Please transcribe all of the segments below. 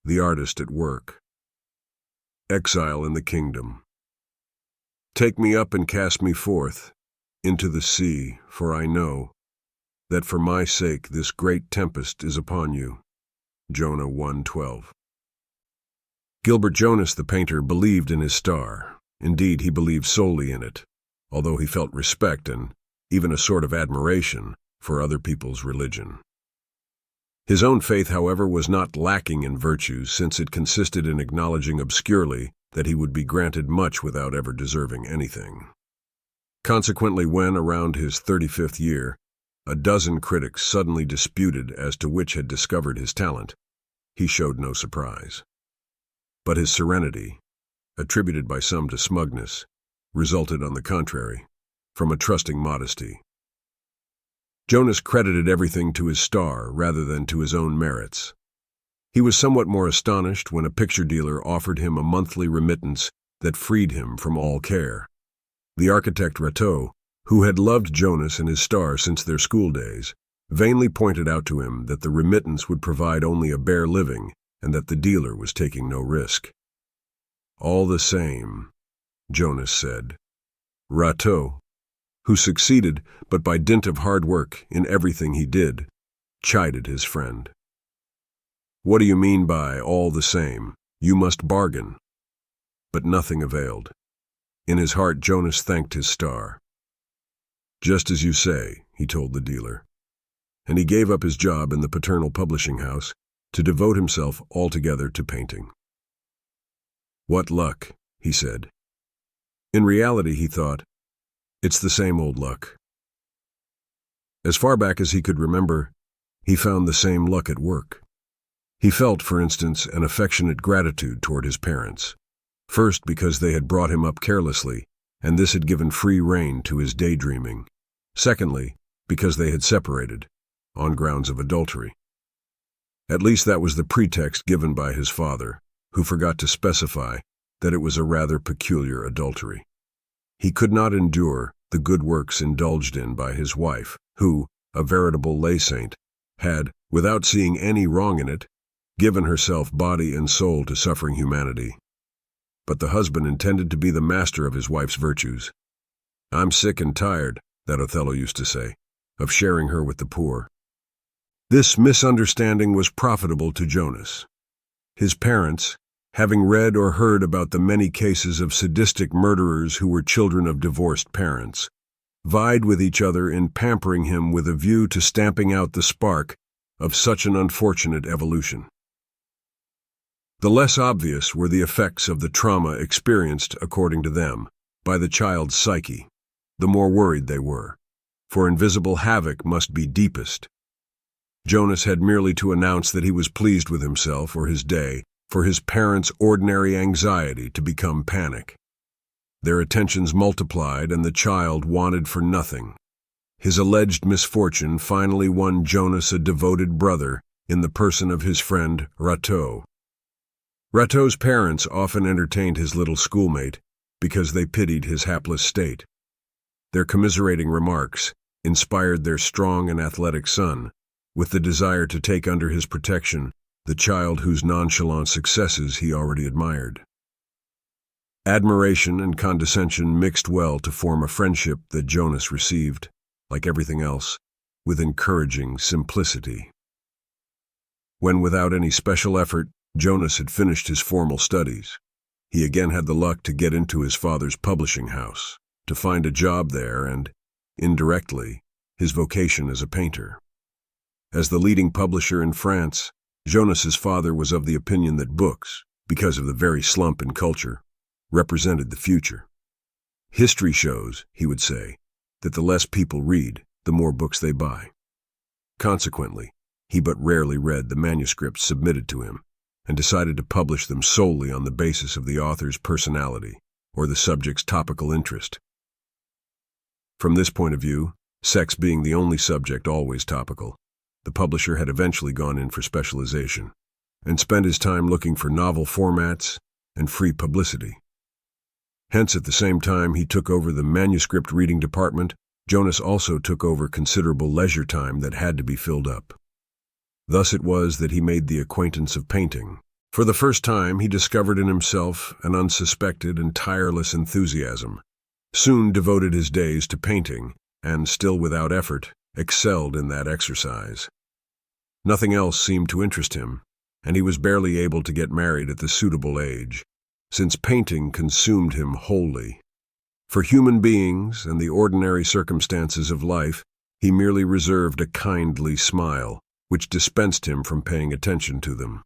the artist at work. Exile in the kingdom. Take me up and cast me forth into the sea, for I know that for my sake this great tempest is upon you. Jonah 1:12. Gilbert Jonas, the painter, believed in his star. Indeed, he believed solely in it, although he felt respect and even a sort of admiration for other people's religion. His own faith, however, was not lacking in virtues, since it consisted in acknowledging obscurely that he would be granted much without ever deserving anything. Consequently, when, around his 35th year, a dozen critics suddenly disputed as to which had discovered his talent, he showed no surprise. But his serenity, attributed by some to smugness, resulted, on the contrary, from a trusting modesty. Jonas credited everything to his star rather than to his own merits. He was somewhat more astonished when a picture dealer offered him a monthly remittance that freed him from all care. The architect Rateau, who had loved Jonas and his star since their school days, vainly pointed out to him that the remittance would provide only a bare living and that the dealer was taking no risk. All the same, Jonas said, Rateau, who succeeded, but by dint of hard work, in everything he did, chided his friend. What do you mean by all the same? You must bargain. But nothing availed. In his heart, Jonas thanked his star. Just as you say, he told the dealer, and he gave up his job in the paternal publishing house to devote himself altogether to painting. What luck, he said. In reality, he thought, it's the same old luck. As far back as he could remember, he found the same luck at work. He felt, for instance, an affectionate gratitude toward his parents. First, because they had brought him up carelessly, and this had given free rein to his daydreaming. Secondly, because they had separated, on grounds of adultery. At least that was the pretext given by his father, who forgot to specify that it was a rather peculiar adultery. He could not endure the good works indulged in by his wife, who, a veritable lay saint, had, without seeing any wrong in it, given herself body and soul to suffering humanity. But the husband intended to be the master of his wife's virtues. I'm sick and tired, that Othello used to say, of sharing her with the poor. This misunderstanding was profitable to Jonas. His parents, having read or heard about the many cases of sadistic murderers who were children of divorced parents, vied with each other in pampering him with a view to stamping out the spark of such an unfortunate evolution. The less obvious were the effects of the trauma experienced, according to them, by the child's psyche, the more worried they were, for invisible havoc must be deepest. Jonas had merely to announce that he was pleased with himself or his day, for his parents' ordinary anxiety to become panic. Their attentions multiplied, and the child wanted for nothing. His alleged misfortune finally won Jonas a devoted brother in the person of his friend Rateau. Rateau's parents often entertained his little schoolmate because they pitied his hapless state. Their commiserating remarks inspired their strong and athletic son with the desire to take under his protection the child whose nonchalant successes he already admired. Admiration and condescension mixed well to form a friendship that Jonas received, like everything else, with encouraging simplicity. When, without any special effort, Jonas had finished his formal studies, he again had the luck to get into his father's publishing house, to find a job there and, indirectly, his vocation as a painter. As the leading publisher in France, Jonas's father was of the opinion that books, because of the very slump in culture, represented the future. History shows, he would say, that the less people read, the more books they buy. Consequently, he but rarely read the manuscripts submitted to him, and decided to publish them solely on the basis of the author's personality or the subject's topical interest. From this point of view, sex being the only subject always topical, the publisher had eventually gone in for specialization and spent his time looking for novel formats and free publicity. Hence, at the same time he took over the manuscript reading department, Jonas also took over considerable leisure time that had to be filled up. Thus it was that he made the acquaintance of painting, For the first time, he discovered in himself an unsuspected and tireless enthusiasm, soon devoted his days to painting, and, still without effort, excelled in that exercise. Nothing else seemed to interest him, and he was barely able to get married at the suitable age, since painting consumed him wholly. For human beings and the ordinary circumstances of life, he merely reserved a kindly smile, which dispensed him from paying attention to them.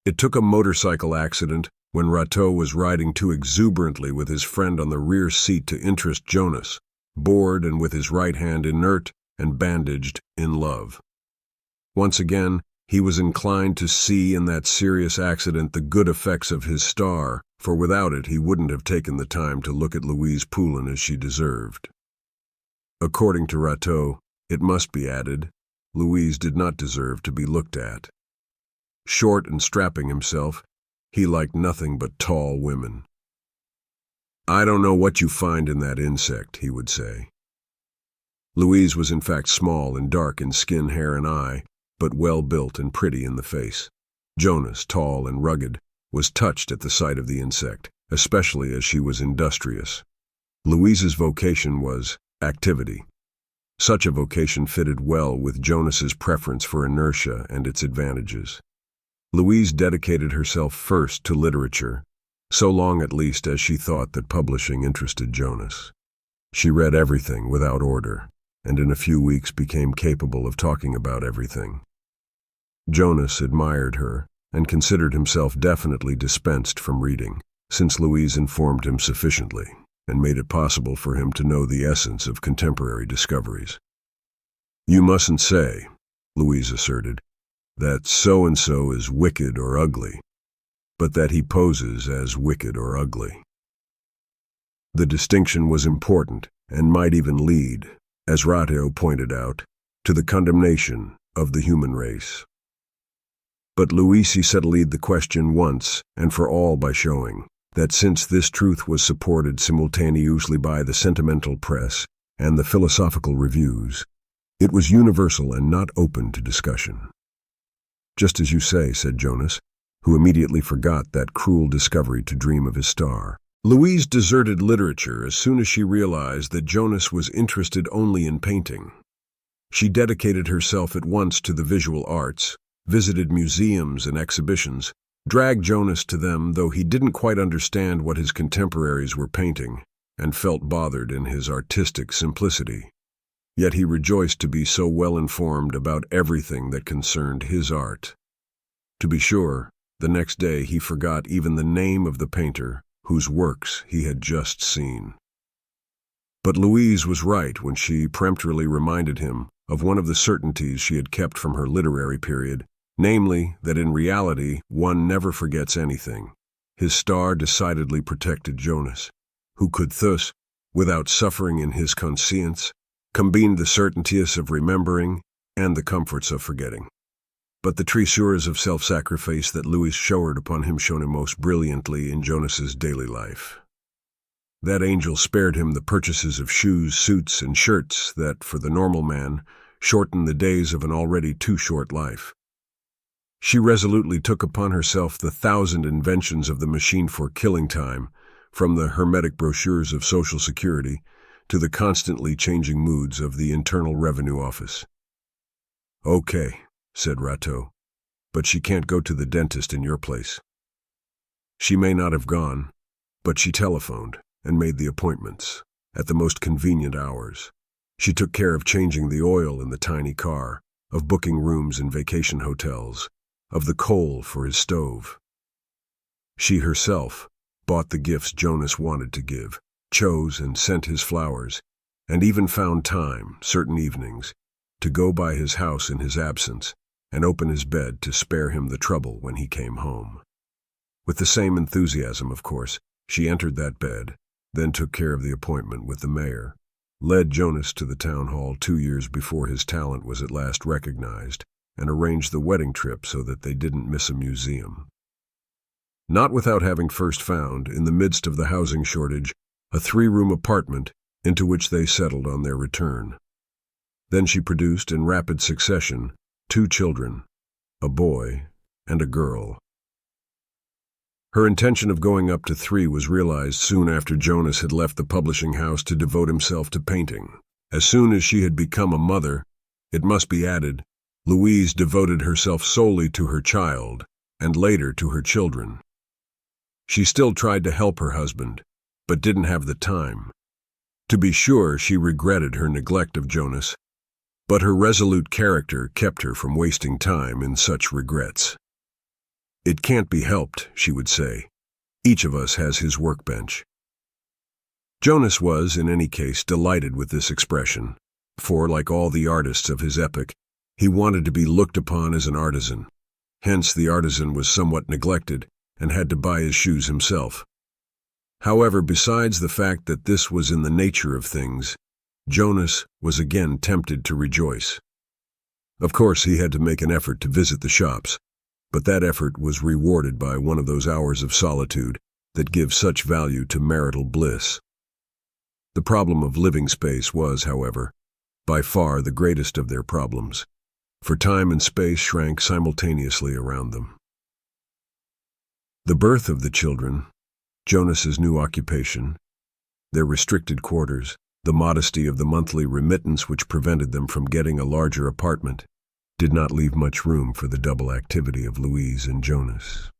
It took a motorcycle accident when Rateau was riding too exuberantly with his friend on the rear seat to interest Jonas, bored and with his right hand inert and bandaged, in love. Once again, he was inclined to see in that serious accident the good effects of his star, for without it he wouldn't have taken the time to look at Louise Poulin as she deserved. According to Rateau, it must be added, Louise did not deserve to be looked at. Short and strapping himself, he liked nothing but tall women. "I don't know what you find in that insect," he would say. Louise was in fact small and dark in skin, hair, and eye, but well-built and pretty in the face. Jonas, tall and rugged, was touched at the sight of the insect, especially as she was industrious. Louise's vocation was activity. Such a vocation fitted well with Jonas's preference for inertia and its advantages. Louise dedicated herself first to literature, so long at least as she thought that publishing interested Jonas. She read everything without order, and in a few weeks became capable of talking about everything. Jonas admired her and considered himself definitely dispensed from reading, since Louise informed him sufficiently and made it possible for him to know the essence of contemporary discoveries. "You mustn't say," Louise asserted, "that so-and-so is wicked or ugly, but that he poses as wicked or ugly." The distinction was important and might even lead, as Rateau pointed out, to the condemnation of the human race. But Louise settled the question once and for all by showing that since this truth was supported simultaneously by the sentimental press and the philosophical reviews, it was universal and not open to discussion. "Just as you say," said Jonas, who immediately forgot that cruel discovery to dream of his star. Louise deserted literature as soon as she realized that Jonas was interested only in painting. She dedicated herself at once to the visual arts, visited museums and exhibitions, dragged Jonas to them though he didn't quite understand what his contemporaries were painting, and felt bothered in his artistic simplicity. Yet he rejoiced to be so well informed about everything that concerned his art. To be sure, the next day he forgot even the name of the painter whose works he had just seen. But Louise was right when she peremptorily reminded him of one of the certainties she had kept from her literary period, namely, that in reality one never forgets anything. His star decidedly protected Jonas, who could thus, without suffering in his conscience, combine the certainties of remembering and the comforts of forgetting. But the treasures of self-sacrifice that Louise showered upon him shone most brilliantly in Jonas's daily life. That angel spared him the purchases of shoes, suits, and shirts that, for the normal man, shorten the days of an already too short life. She resolutely took upon herself the 1,000 inventions of the machine for killing time, from the hermetic brochures of Social Security to the constantly changing moods of the Internal Revenue Office. "Okay," said Rateau, "but she can't go to the dentist in your place." She may not have gone, but she telephoned and made the appointments at the most convenient hours. She took care of changing the oil in the tiny car, of booking rooms in vacation hotels, of the coal for his stove. She herself bought the gifts Jonas wanted to give, chose and sent his flowers, and even found time, certain evenings, to go by his house in his absence and open his bed to spare him the trouble when he came home. With the same enthusiasm, of course, she entered that bed, then took care of the appointment with the mayor, led Jonas to the town hall 2 years before his talent was at last recognized, and arranged the wedding trip so that they didn't miss a museum. Not without having first found, in the midst of the housing shortage, a 3-room apartment into which they settled on their return. Then she produced, in rapid succession, 2 children, a boy and a girl, Her intention of going up to 3 was realized soon after Jonas had left the publishing house to devote himself to painting. As soon as she had become a mother, it must be added, Louise devoted herself solely to her child, and later to her children. She still tried to help her husband, but didn't have the time. To be sure, she regretted her neglect of Jonas, but her resolute character kept her from wasting time in such regrets. "It can't be helped," she would say. "Each of us has his workbench." Jonas was, in any case, delighted with this expression, for, like all the artists of his epoch, he wanted to be looked upon as an artisan. Hence, the artisan was somewhat neglected and had to buy his shoes himself. However, besides the fact that this was in the nature of things, Jonas was again tempted to rejoice. Of course, he had to make an effort to visit the shops, but that effort was rewarded by one of those hours of solitude that give such value to marital bliss. The problem of living space was, however, by far the greatest of their problems, for time and space shrank simultaneously around them. The birth of the children, Jonas's new occupation, their restricted quarters, the modesty of the monthly remittance which prevented them from getting a larger apartment, did not leave much room for the double activity of Louise and Jonas.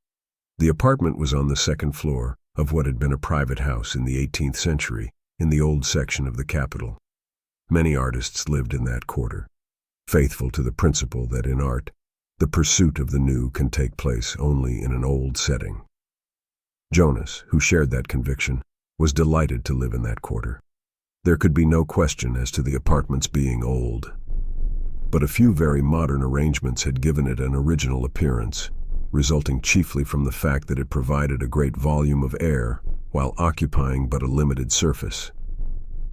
The apartment was on the second floor of what had been a private house in the 18th century in the old section of the capital. Many artists lived in that quarter, faithful to the principle that in art, the pursuit of the new can take place only in an old setting. Jonas, who shared that conviction, was delighted to live in that quarter. There could be no question as to the apartment's being old, but a few very modern arrangements had given it an original appearance, resulting chiefly from the fact that it provided a great volume of air while occupying but a limited surface.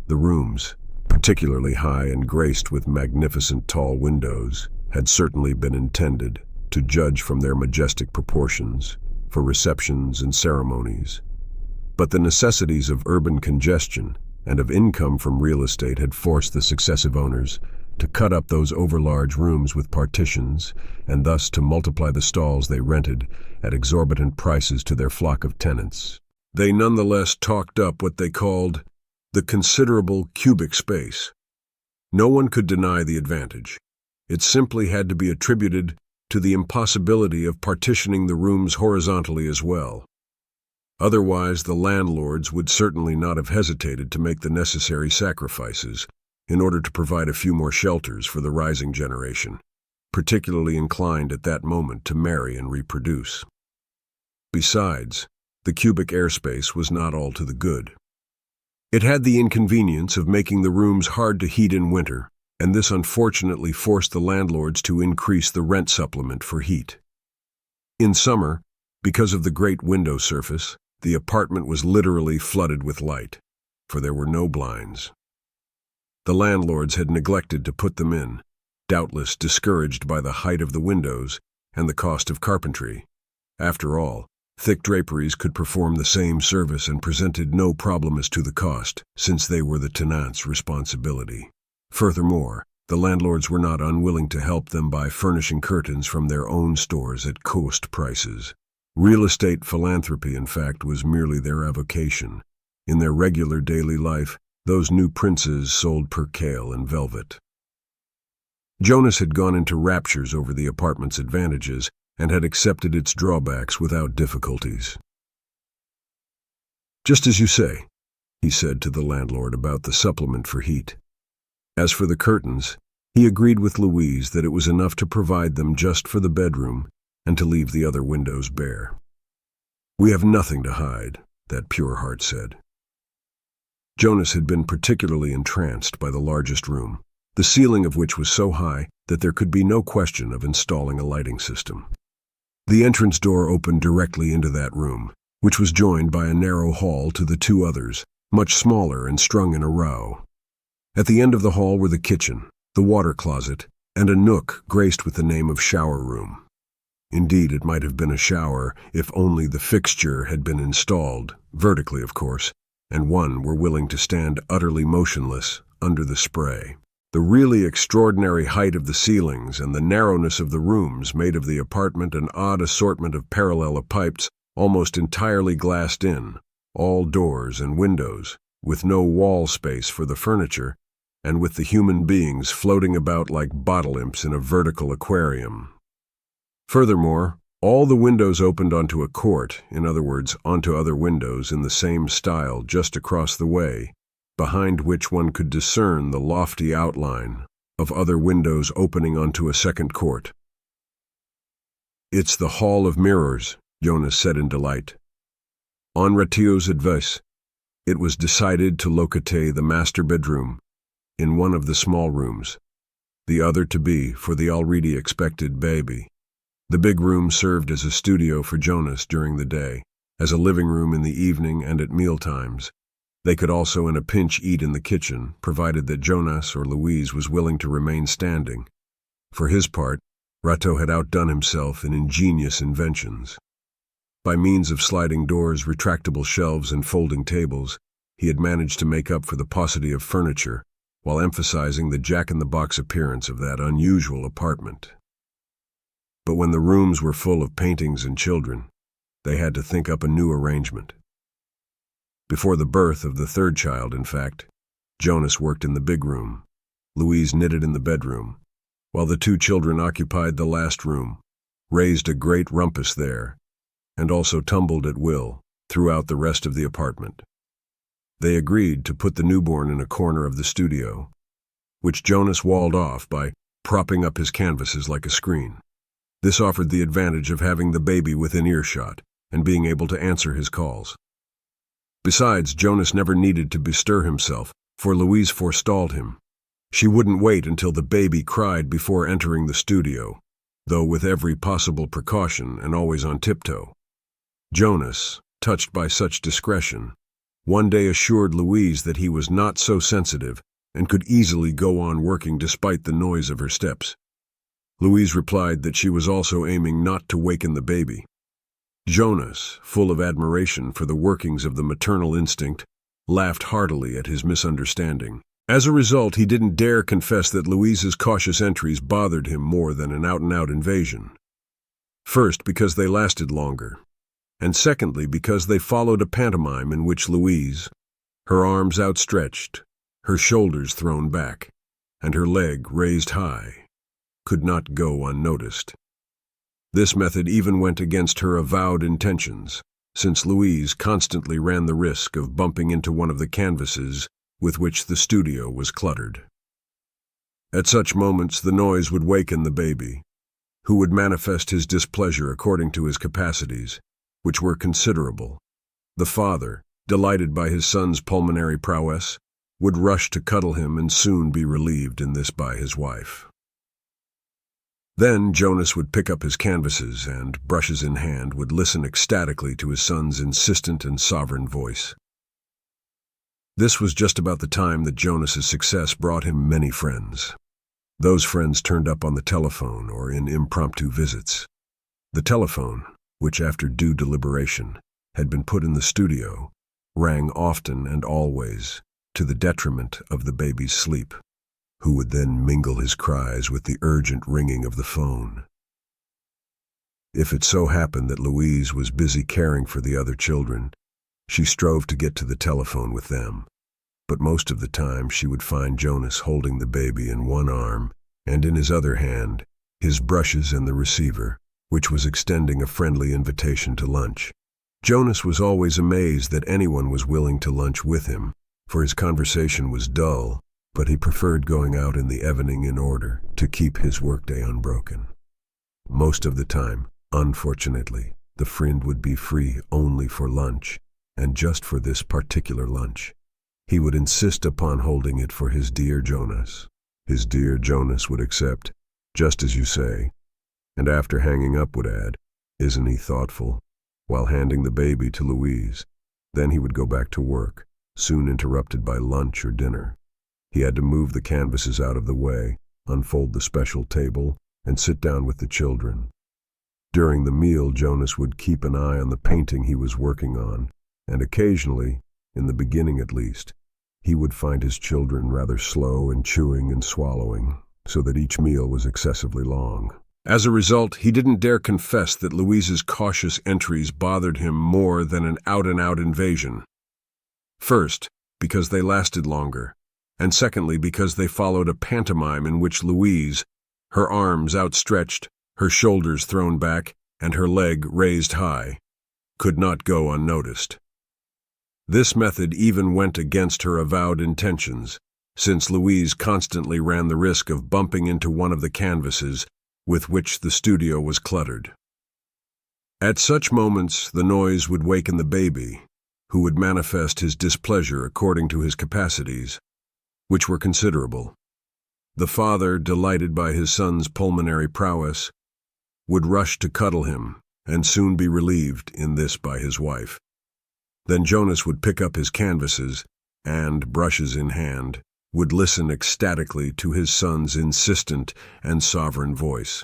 The rooms, particularly high and graced with magnificent tall windows, had certainly been intended, to judge from their majestic proportions, for receptions and ceremonies. But the necessities of urban congestion and of income from real estate had forced the successive owners to cut up those overlarge rooms with partitions, and thus to multiply the stalls they rented at exorbitant prices to their flock of tenants. They nonetheless talked up what they called the considerable cubic space. No one could deny the advantage. It simply had to be attributed to the impossibility of partitioning the rooms horizontally as well. Otherwise, the landlords would certainly not have hesitated to make the necessary sacrifices in order to provide a few more shelters for the rising generation, particularly inclined at that moment to marry and reproduce. Besides, the cubic airspace was not all to the good. It had the inconvenience of making the rooms hard to heat in winter, and this unfortunately forced the landlords to increase the rent supplement for heat. In summer, because of the great window surface, the apartment was literally flooded with light, for there were no blinds. The landlords had neglected to put them in, doubtless discouraged by the height of the windows and the cost of carpentry. After all, thick draperies could perform the same service and presented no problem as to the cost, since they were the tenant's responsibility. Furthermore, the landlords were not unwilling to help them by furnishing curtains from their own stores at cost prices. Real estate philanthropy, in fact, was merely their avocation. In their regular daily life, those new princes sold percale and velvet. Jonas had gone into raptures over the apartment's advantages and had accepted its drawbacks without difficulties. "Just as you say," he said to the landlord about the supplement for heat. As for the curtains, he agreed with Louise that it was enough to provide them just for the bedroom and to leave the other windows bare. "We have nothing to hide," that pure heart said. Jonas had been particularly entranced by the largest room, the ceiling of which was so high that there could be no question of installing a lighting system. The entrance door opened directly into that room, which was joined by a narrow hall to the two others, much smaller and strung in a row. At the end of the hall were the kitchen, the water closet, and a nook graced with the name of shower room. Indeed, it might have been a shower if only the fixture had been installed, vertically of course, and one were willing to stand utterly motionless under the spray. The really extraordinary height of the ceilings and the narrowness of the rooms made of the apartment an odd assortment of parallel pipes almost entirely glassed in, all doors and windows, with no wall space for the furniture, and with the human beings floating about like bottle imps in a vertical aquarium. Furthermore, all the windows opened onto a court, in other words, onto other windows in the same style just across the way, behind which one could discern the lofty outline of other windows opening onto a second court. "It's the Hall of Mirrors," Jonas said in delight. On Ratio's advice, it was decided to locate the master bedroom in one of the small rooms, the other to be for the already expected baby. The big room served as a studio for Jonas during the day, as a living room in the evening and at mealtimes. They could also in a pinch eat in the kitchen, provided that Jonas or Louise was willing to remain standing. For his part, Ratio had outdone himself in ingenious inventions. By means of sliding doors, retractable shelves, and folding tables, he had managed to make up for the paucity of furniture, while emphasizing the jack-in-the-box appearance of that unusual apartment. But when the rooms were full of paintings and children, they had to think up a new arrangement. Before the birth of the third child, in fact, Jonas worked in the big room. Louise knitted in the bedroom, while the two children occupied the last room, raised a great rumpus there, and also tumbled at will throughout the rest of the apartment. They agreed to put the newborn in a corner of the studio, which Jonas walled off by propping up his canvases like a screen. This offered the advantage of having the baby within earshot and being able to answer his calls. Besides, Jonas never needed to bestir himself, for Louise forestalled him. She wouldn't wait until the baby cried before entering the studio, though with every possible precaution and always on tiptoe. Jonas, touched by such discretion, one day assured Louise that he was not so sensitive and could easily go on working despite the noise of her steps. Louise replied that she was also aiming not to waken the baby. Jonas, full of admiration for the workings of the maternal instinct, laughed heartily at his misunderstanding. As a result, he didn't dare confess that Louise's cautious entries bothered him more than an out-and-out invasion. First, because they lasted longer, and secondly, because they followed a pantomime in which Louise, her arms outstretched, her shoulders thrown back, and her leg raised high, could not go unnoticed. This method even went against her avowed intentions, since Louise constantly ran the risk of bumping into one of the canvases with which the studio was cluttered. At such moments, the noise would waken the baby, who would manifest his displeasure according to his capacities, which were considerable. The father, delighted by his son's pulmonary prowess, would rush to cuddle him and soon be relieved in this by his wife. Then Jonas would pick up his canvases and, brushes in hand, would listen ecstatically to his son's insistent and sovereign voice. This was just about the time that Jonas's success brought him many friends. Those friends turned up on the telephone or in impromptu visits. The telephone, which after due deliberation had been put in the studio, rang often and always, to the detriment of the baby's sleep, who would then mingle his cries with the urgent ringing of the phone. If it so happened that Louise was busy caring for the other children, she strove to get to the telephone with them, but most of the time she would find Jonas holding the baby in one arm and in his other hand his brushes and the receiver, which was extending a friendly invitation to lunch. Jonas was always amazed that anyone was willing to lunch with him, for his conversation was dull, but he preferred going out in the evening in order to keep his workday unbroken. Most of the time, unfortunately, the friend would be free only for lunch, and just for this particular lunch. He would insist upon holding it for his dear Jonas. His dear Jonas would accept, just as you say, and after hanging up would add, "Isn't he thoughtful?" while handing the baby to Louise. Then he would go back to work, soon interrupted by lunch or dinner. He had to move the canvases out of the way, unfold the special table, and sit down with the children. During the meal, Jonas would keep an eye on the painting he was working on, and occasionally, in the beginning at least, he would find his children rather slow in chewing and swallowing, so that each meal was excessively long. As a result, he didn't dare confess that Louise's cautious entries bothered him more than an out-and-out invasion. First, because they lasted longer, and secondly because they followed a pantomime in which Louise, her arms outstretched, her shoulders thrown back, and her leg raised high, could not go unnoticed. This method even went against her avowed intentions, since Louise constantly ran the risk of bumping into one of the canvases with which the studio was cluttered. At such moments, the noise would waken the baby, who would manifest his displeasure according to his capacities, which were considerable. The father, delighted by his son's pulmonary prowess, would rush to cuddle him, and soon be relieved in this by his wife. Then Jonas would pick up his canvases and, brushes in hand, would listen ecstatically to his son's insistent and sovereign voice.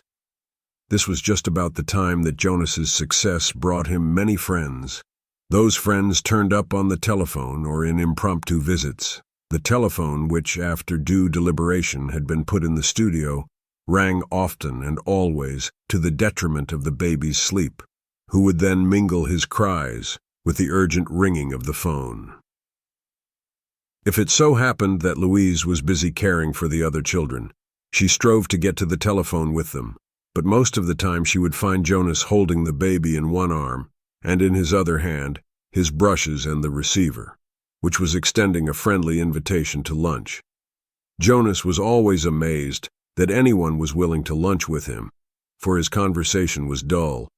This was just about the time that Jonas's success brought him many friends. Those friends turned up on the telephone or in impromptu visits. The telephone, which after due deliberation had been put in the studio, rang often and always to the detriment of the baby's sleep, who would then mingle his cries with the urgent ringing of the phone. If it so happened that Louise was busy caring for the other children, she strove to get to the telephone with them, but most of the time she would find Jonas holding the baby in one arm, and in his other hand, his brushes and the receiver, which was extending a friendly invitation to lunch. Jonas was always amazed that anyone was willing to lunch with him, for his conversation was dull,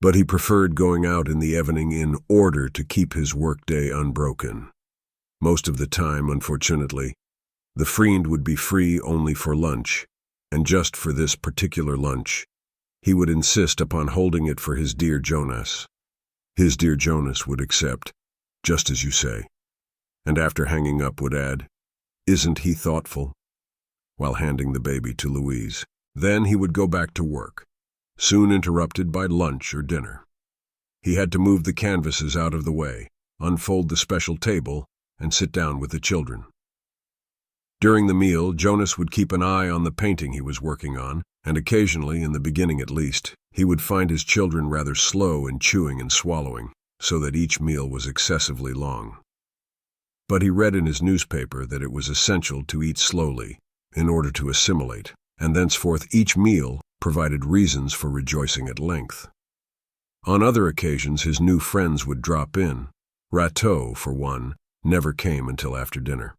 but he preferred going out in the evening in order to keep his workday unbroken. Most of the time, unfortunately, the friend would be free only for lunch, and just for this particular lunch, he would insist upon holding it for his dear Jonas. His dear Jonas would accept, just as you say, and after hanging up would add, "Isn't he thoughtful?" while handing the baby to Louise. Then he would go back to work, soon interrupted by lunch or dinner. He had to move the canvases out of the way, unfold the special table, and sit down with the children. During the meal, Jonas would keep an eye on the painting he was working on, and occasionally, in the beginning at least, he would find his children rather slow in chewing and swallowing, so that each meal was excessively long. But he read in his newspaper that it was essential to eat slowly in order to assimilate, and thenceforth each meal provided reasons for rejoicing at length. On other occasions his new friends would drop in. Rateau, for one, never came until after dinner.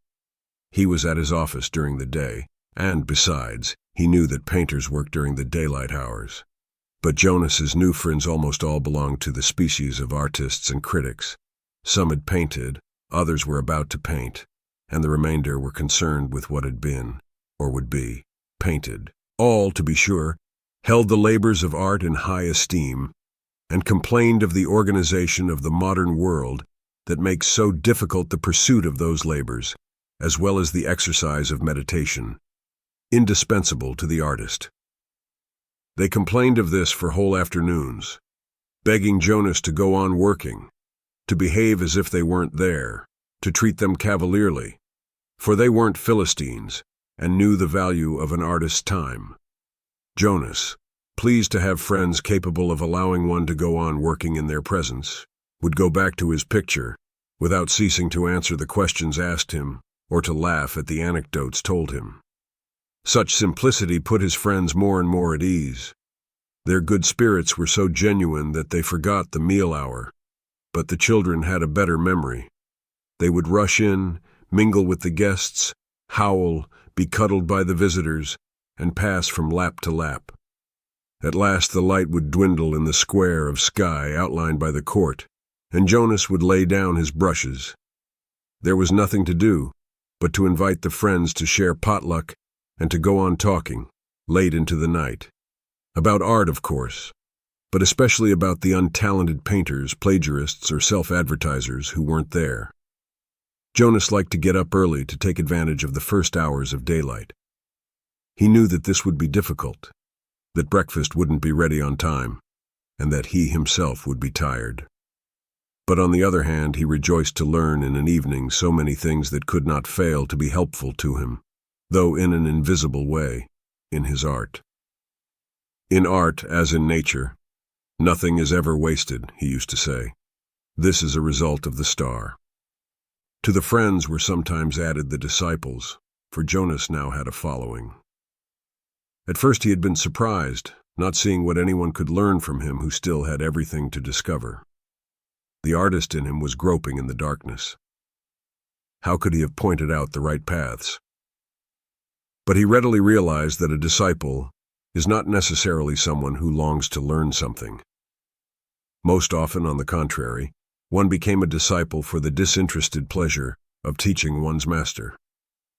He was at his office during the day, and, besides, he knew that painters work during the daylight hours. But Jonas's new friends almost all belonged to the species of artists and critics. Some had painted, others were about to paint, and the remainder were concerned with what had been, or would be, painted. All, to be sure, held the labors of art in high esteem, and complained of the organization of the modern world that makes so difficult the pursuit of those labors, as well as the exercise of meditation, indispensable to the artist. They complained of this for whole afternoons, begging Jonas to go on working, to behave as if they weren't there, to treat them cavalierly, for they weren't Philistines and knew the value of an artist's time. Jonas, pleased to have friends capable of allowing one to go on working in their presence, would go back to his picture without ceasing to answer the questions asked him or to laugh at the anecdotes told him. Such simplicity put his friends more and more at ease. Their good spirits were so genuine that they forgot the meal hour, but the children had a better memory. They would rush in, mingle with the guests, howl, be cuddled by the visitors, and pass from lap to lap. At last the light would dwindle in the square of sky outlined by the court, and Jonas would lay down his brushes. There was nothing to do but to invite the friends to share potluck and to go on talking, late into the night. About art, of course, but especially about the untalented painters, plagiarists, or self-advertisers who weren't there. Jonas liked to get up early to take advantage of the first hours of daylight. He knew that this would be difficult, that breakfast wouldn't be ready on time, and that he himself would be tired. But on the other hand, he rejoiced to learn in an evening so many things that could not fail to be helpful to him, though in an invisible way, in his art. In art, as in nature, nothing is ever wasted, he used to say. This is a result of the star. To the friends were sometimes added the disciples, for Jonas now had a following. At first he had been surprised, not seeing what anyone could learn from him who still had everything to discover. The artist in him was groping in the darkness. How could he have pointed out the right paths? But he readily realized that a disciple is not necessarily someone who longs to learn something. Most often, on the contrary, one became a disciple for the disinterested pleasure of teaching one's master.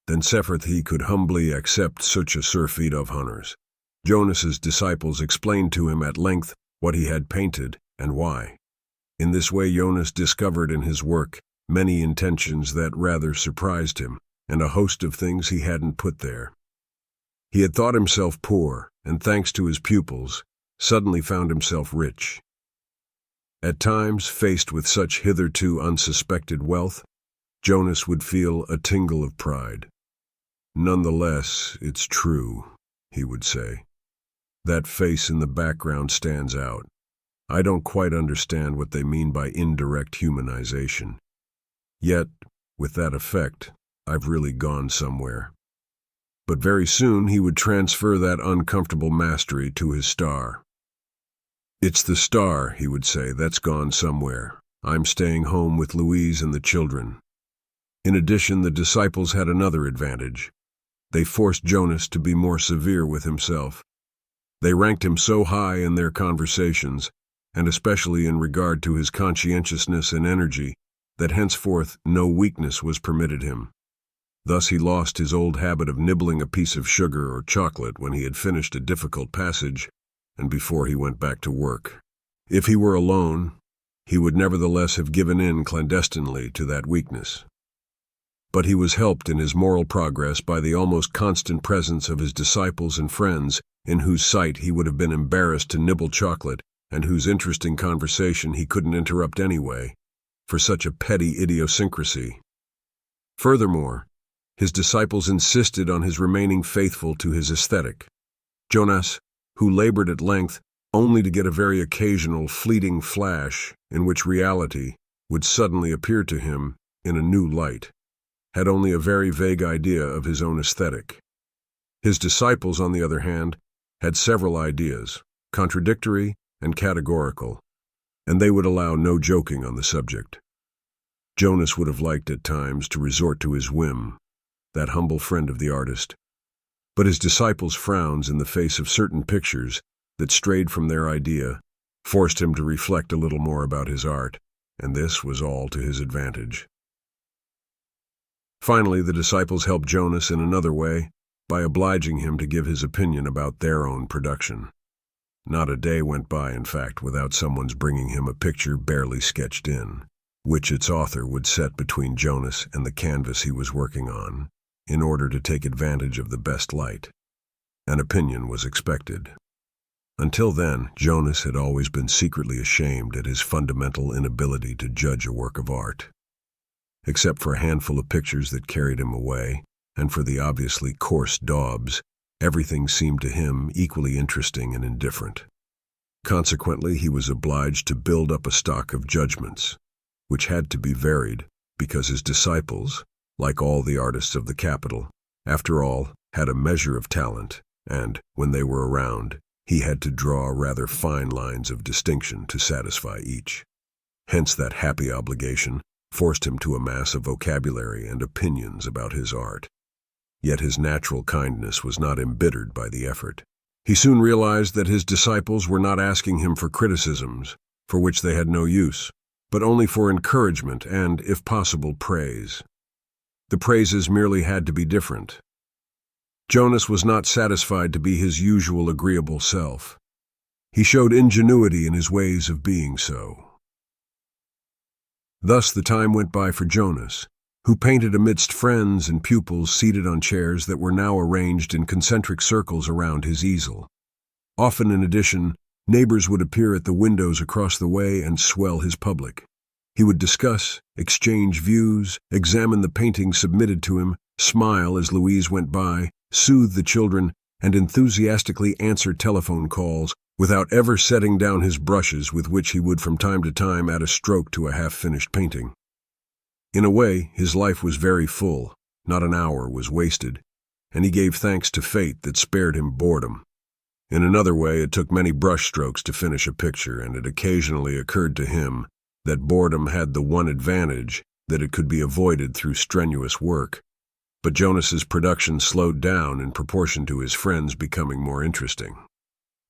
Then Sephirth he could humbly accept such a surfeit of honors. Jonas's disciples explained to him at length what he had painted and why. In this way Jonas discovered in his work many intentions that rather surprised him, and a host of things he hadn't put there. He had thought himself poor, and thanks to his pupils, suddenly found himself rich. At times, faced with such hitherto unsuspected wealth, Jonas would feel a tingle of pride. "Nonetheless, it's true," he would say. "That face in the background stands out. I don't quite understand what they mean by indirect humanization. Yet, with that effect, I've really gone somewhere." But very soon he would transfer that uncomfortable mastery to his star. "It's the star," he would say, "that's gone somewhere. I'm staying home with Louise and the children." In addition, the disciples had another advantage. They forced Jonas to be more severe with himself. They ranked him so high in their conversations, and especially in regard to his conscientiousness and energy, that henceforth no weakness was permitted him. Thus he lost his old habit of nibbling a piece of sugar or chocolate when he had finished a difficult passage and before he went back to work. If he were alone, he would nevertheless have given in clandestinely to that weakness. But he was helped in his moral progress by the almost constant presence of his disciples and friends, in whose sight he would have been embarrassed to nibble chocolate, and whose interesting conversation he couldn't interrupt anyway, for such a petty idiosyncrasy. Furthermore, his disciples insisted on his remaining faithful to his aesthetic. Jonas, who labored at length only to get a very occasional fleeting flash in which reality would suddenly appear to him in a new light, had only a very vague idea of his own aesthetic. His disciples, on the other hand, had several ideas, contradictory and categorical, and they would allow no joking on the subject. Jonas would have liked at times to resort to his whim, that humble friend of the artist, but his disciples' frowns in the face of certain pictures that strayed from their idea forced him to reflect a little more about his art, and this was all to his advantage. Finally, the disciples helped Jonas in another way by obliging him to give his opinion about their own production. Not a day went by, in fact, without someone's bringing him a picture barely sketched in, which its author would set between Jonas and the canvas he was working on, in order to take advantage of the best light. An opinion was expected. Until then, Jonas had always been secretly ashamed at his fundamental inability to judge a work of art. Except for a handful of pictures that carried him away, and for the obviously coarse daubs, everything seemed to him equally interesting and indifferent. Consequently, he was obliged to build up a stock of judgments, which had to be varied, because his disciples, like all the artists of the capital, after all, had a measure of talent, and, when they were around, he had to draw rather fine lines of distinction to satisfy each. Hence that happy obligation forced him to amass a vocabulary and opinions about his art. Yet his natural kindness was not embittered by the effort. He soon realized that his disciples were not asking him for criticisms, for which they had no use, but only for encouragement and, if possible, praise. The praises merely had to be different. Jonas was not satisfied to be his usual agreeable self. He showed ingenuity in his ways of being so. Thus the time went by for Jonas, who painted amidst friends and pupils seated on chairs that were now arranged in concentric circles around his easel. Often, in addition, neighbors would appear at the windows across the way and swell his public. He would discuss, exchange views, examine the paintings submitted to him, smile as Louise went by, soothe the children, and enthusiastically answer telephone calls without ever setting down his brushes with which he would from time to time add a stroke to a half-finished painting. In a way, his life was very full, not an hour was wasted, and he gave thanks to fate that spared him boredom. In another way, it took many brushstrokes to finish a picture, and it occasionally occurred to him that boredom had the one advantage that it could be avoided through strenuous work. But Jonas's production slowed down in proportion to his friends becoming more interesting.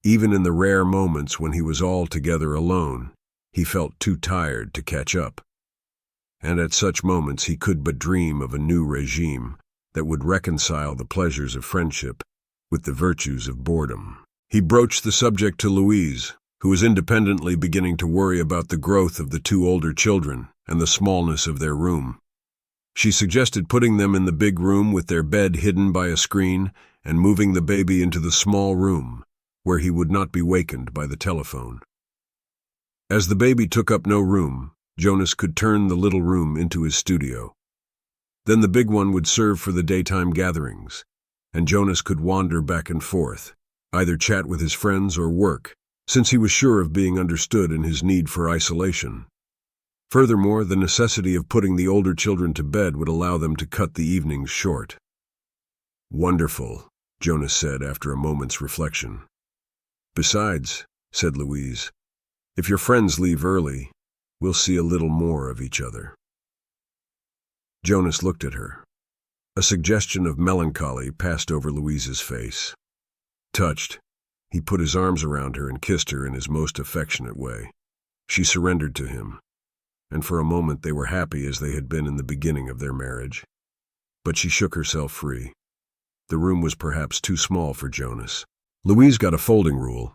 Even in the rare moments when he was altogether alone, he felt too tired to catch up. And at such moments he could but dream of a new regime that would reconcile the pleasures of friendship with the virtues of boredom. He broached the subject to Louise, who was independently beginning to worry about the growth of the two older children and the smallness of their room. She suggested putting them in the big room with their bed hidden by a screen and moving the baby into the small room, where he would not be wakened by the telephone. As the baby took up no room, Jonas could turn the little room into his studio. Then the big one would serve for the daytime gatherings, and Jonas could wander back and forth, either chat with his friends or work, since he was sure of being understood in his need for isolation. Furthermore, the necessity of putting the older children to bed would allow them to cut the evenings short. "Wonderful," Jonas said after a moment's reflection. "Besides," said Louise, "if your friends leave early, we'll see a little more of each other." Jonas looked at her. A suggestion of melancholy passed over Louise's face. Touched, he put his arms around her and kissed her in his most affectionate way. She surrendered to him, and for a moment they were happy as they had been in the beginning of their marriage. But she shook herself free. The room was perhaps too small for Jonas. Louise got a folding rule,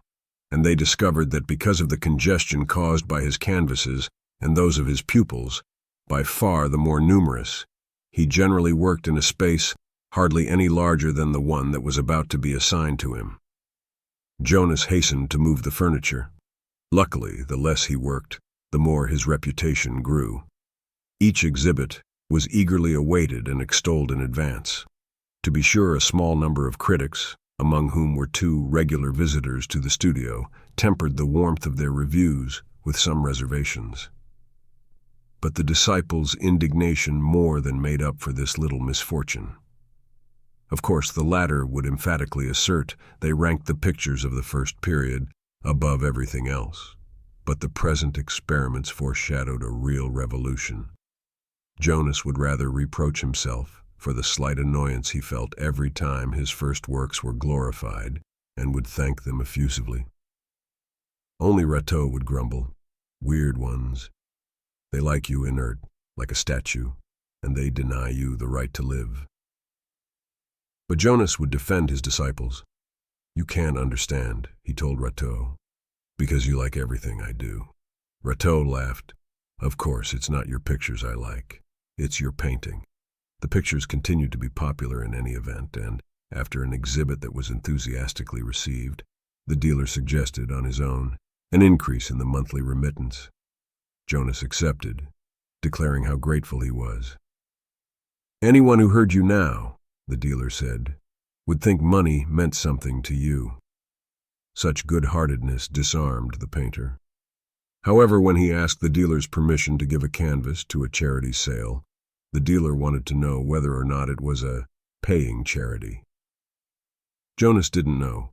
and they discovered that because of the congestion caused by his canvases and those of his pupils, by far the more numerous, he generally worked in a space hardly any larger than the one that was about to be assigned to him. Jonas hastened to move the furniture. Luckily, the less he worked, the more his reputation grew. Each exhibit was eagerly awaited and extolled in advance. To be sure, a small number of critics, among whom were 2 regular visitors to the studio, tempered the warmth of their reviews with some reservations. But the disciples' indignation more than made up for this little misfortune. Of course, the latter would emphatically assert they ranked the pictures of the first period above everything else. But the present experiments foreshadowed a real revolution. Jonas would rather reproach himself for the slight annoyance he felt every time his first works were glorified, and would thank them effusively. Only Rateau would grumble. "Weird ones. They like you inert, like a statue, and they deny you the right to live." But Jonas would defend his disciples. "You can't understand," he told Rateau, "because you like everything I do." Rateau laughed. "Of course, it's not your pictures I like. It's your painting." The pictures continued to be popular in any event, and, after an exhibit that was enthusiastically received, the dealer suggested, on his own, an increase in the monthly remittance. Jonas accepted, declaring how grateful he was. "Anyone who heard you now," the dealer said, "would think money meant something to you." Such good-heartedness disarmed the painter. However, when he asked the dealer's permission to give a canvas to a charity sale, the dealer wanted to know whether or not it was a paying charity. Jonas didn't know.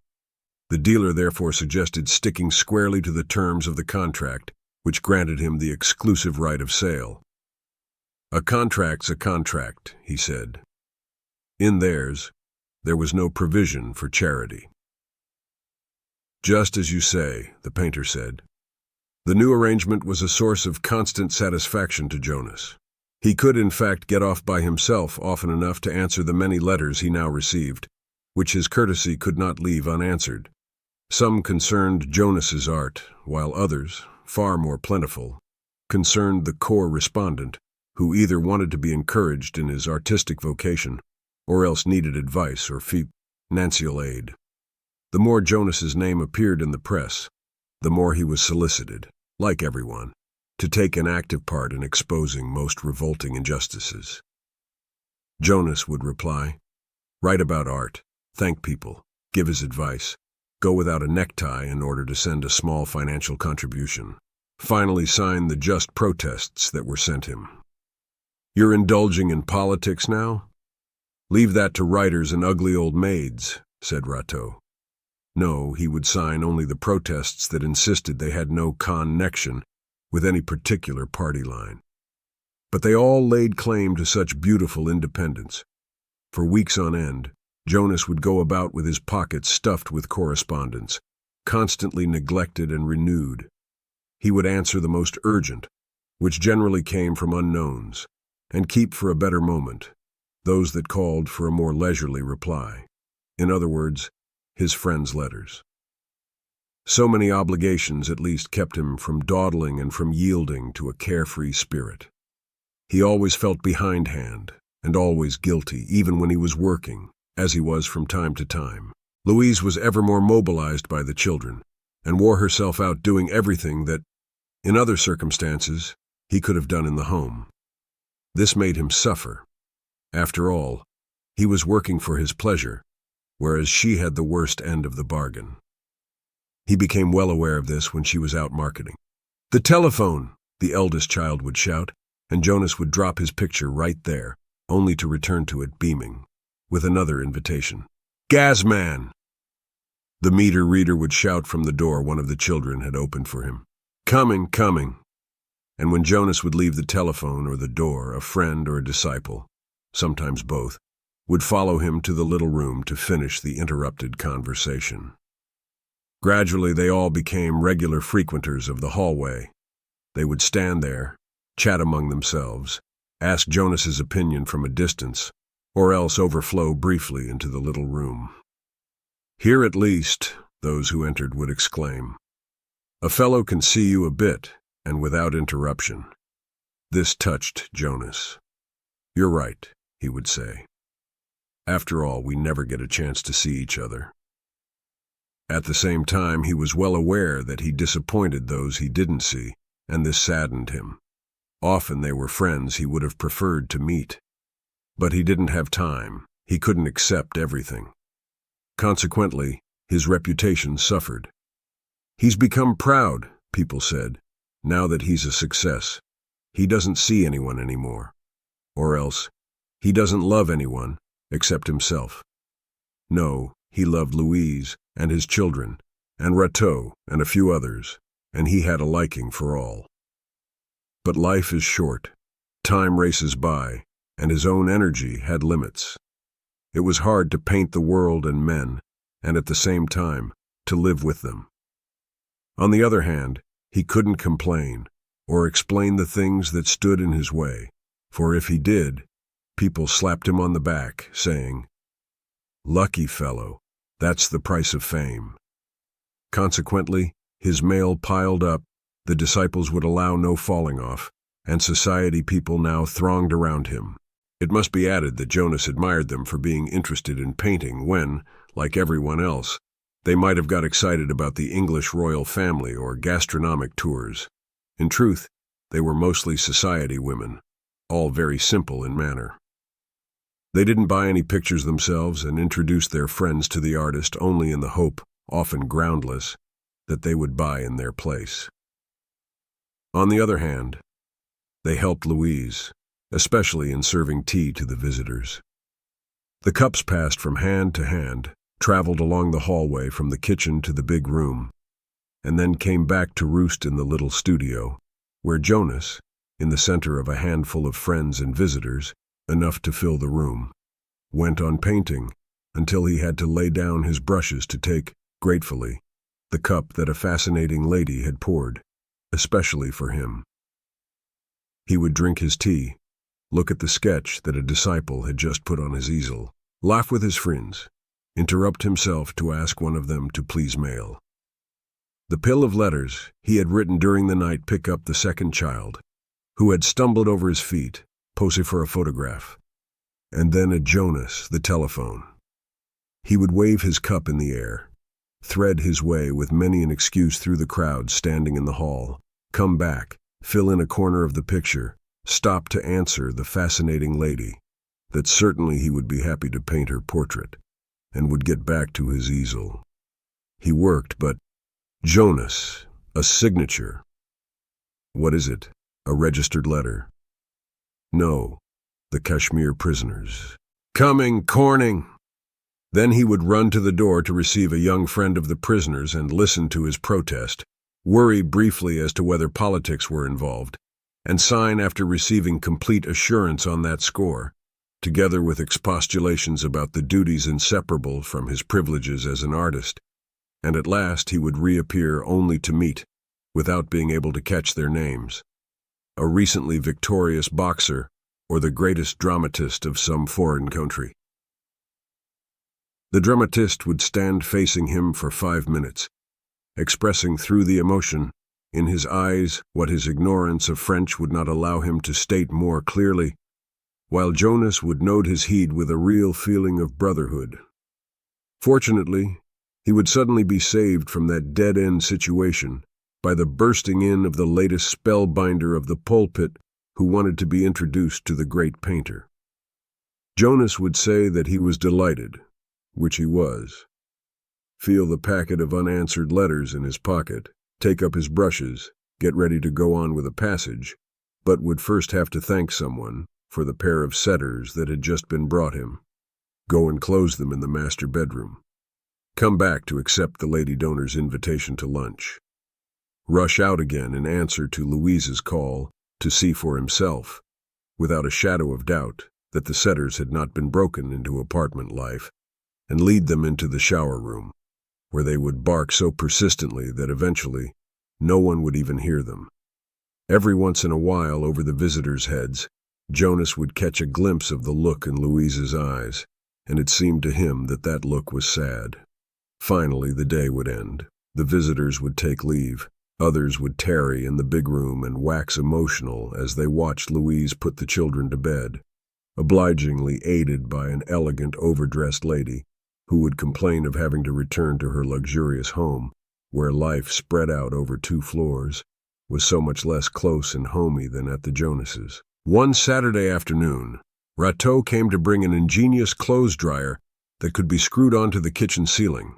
The dealer therefore suggested sticking squarely to the terms of the contract, which granted him the exclusive right of sale. "A contract's a contract," he said. In theirs, there was no provision for charity. "Just as you say," the painter said. The new arrangement was a source of constant satisfaction to Jonas. He could, in fact, get off by himself often enough to answer the many letters he now received, which his courtesy could not leave unanswered. Some concerned Jonas's art, while others, far more plentiful, concerned the core respondent, who either wanted to be encouraged in his artistic vocation, or else needed advice or financial aid. The more Jonas's name appeared in the press, the more he was solicited, like everyone, to take an active part in exposing most revolting injustices. Jonas would reply, "Write about art, thank people, give his advice, go without a necktie in order to send a small financial contribution, finally sign the just protests that were sent him. You're indulging in politics now? Leave that to writers and ugly old maids, said Rateau. No, he would sign only the protests that insisted they had no connection with any particular party line. But they all laid claim to such beautiful independence. For weeks on end, Jonas would go about with his pockets stuffed with correspondence, constantly neglected and renewed. He would answer the most urgent, which generally came from unknowns, and keep for a better moment those that called for a more leisurely reply. In other words, his friends' letters. So many obligations at least kept him from dawdling and from yielding to a carefree spirit. He always felt behindhand and always guilty, even when he was working, as he was from time to time. Louise was ever more mobilized by the children and wore herself out doing everything that, in other circumstances, he could have done in the home. This made him suffer. After all, he was working for his pleasure, whereas she had the worst end of the bargain. He became well aware of this when she was out marketing. "The telephone!" the eldest child would shout, and Jonas would drop his picture right there, only to return to it beaming, with another invitation. "Gasman!" The meter reader would shout from the door one of the children had opened for him. "Coming, coming!" And when Jonas would leave the telephone or the door, a friend or a disciple, sometimes both, would follow him to the little room to finish the interrupted conversation. Gradually, they all became regular frequenters of the hallway. They would stand there, chat among themselves, ask Jonas's opinion from a distance, or else overflow briefly into the little room. "Here at least," those who entered would exclaim, "a fellow can see you a bit, and without interruption." This touched Jonas. "You're right," he would say. "After all, we never get a chance to see each other." At the same time, he was well aware that he disappointed those he didn't see, and this saddened him. Often they were friends he would have preferred to meet. But he didn't have time. He couldn't accept everything. Consequently, his reputation suffered. "He's become proud," people said, "now that he's a success. He doesn't see anyone anymore." Or else, "He doesn't love anyone except himself." No, he loved Louise and his children, and Rateau and a few others, and he had a liking for all. But life is short. Time races by, and his own energy had limits. It was hard to paint the world and men, and at the same time, to live with them. On the other hand, he couldn't complain or explain the things that stood in his way, for if he did, people slapped him on the back, saying, "Lucky fellow, that's the price of fame." Consequently, his mail piled up, the disciples would allow no falling off, and society people now thronged around him. It must be added that Jonas admired them for being interested in painting when, like everyone else, they might have got excited about the English royal family or gastronomic tours. In truth, they were mostly society women, all very simple in manner. They didn't buy any pictures themselves and introduced their friends to the artist only in the hope, often groundless, that they would buy in their place. On the other hand, they helped Louise, especially in serving tea to the visitors. The cups passed from hand to hand, traveled along the hallway from the kitchen to the big room, and then came back to roost in the little studio, where Jonas, in the center of a handful of friends and visitors, enough to fill the room, went on painting until he had to lay down his brushes to take, gratefully, the cup that a fascinating lady had poured, especially for him. He would drink his tea, look at the sketch that a disciple had just put on his easel, laugh with his friends, interrupt himself to ask one of them to please mail. The pill of letters he had written during the night pick up the second child, who had stumbled over his feet, posing for a photograph, and then at Jonas, the telephone. He would wave his cup in the air, thread his way with many an excuse through the crowd standing in the hall, come back, fill in a corner of the picture, stop to answer the fascinating lady, that certainly he would be happy to paint her portrait, and would get back to his easel. He worked, but Jonas, a signature. What is it? A registered letter? No, the Kashmir prisoners. Coming, Corning! Then he would run to the door to receive a young friend of the prisoners and listen to his protest, worry briefly as to whether politics were involved, and sign after receiving complete assurance on that score, together with expostulations about the duties inseparable from his privileges as an artist, and at last he would reappear only to meet, without being able to catch their names, a recently victorious boxer or the greatest dramatist of some foreign country. The dramatist would stand facing him for 5 minutes, expressing through the emotion in his eyes what his ignorance of French would not allow him to state more clearly, while Jonas would note his heed with a real feeling of brotherhood. Fortunately, he would suddenly be saved from that dead-end situation by the bursting in of the latest spellbinder of the pulpit who wanted to be introduced to the great painter. Jonas would say that he was delighted, which he was, feel the packet of unanswered letters in his pocket, take up his brushes, get ready to go on with a passage, but would first have to thank someone for the pair of setters that had just been brought him, go and close them in the master bedroom, come back to accept the lady donor's invitation to lunch, rush out again in answer to Louise's call to see for himself, without a shadow of doubt that the setters had not been broken into apartment life, and lead them into the shower room, where they would bark so persistently that eventually no one would even hear them. Every once in a while, over the visitors' heads, Jonas would catch a glimpse of the look in Louise's eyes, and it seemed to him that that look was sad. Finally, the day would end. The visitors would take leave. Others would tarry in the big room and wax emotional as they watched Louise put the children to bed, obligingly aided by an elegant, overdressed lady who would complain of having to return to her luxurious home, where life spread out over 2 floors was so much less close and homey than at the Jonases. One Saturday afternoon, Rateau came to bring an ingenious clothes dryer that could be screwed onto the kitchen ceiling.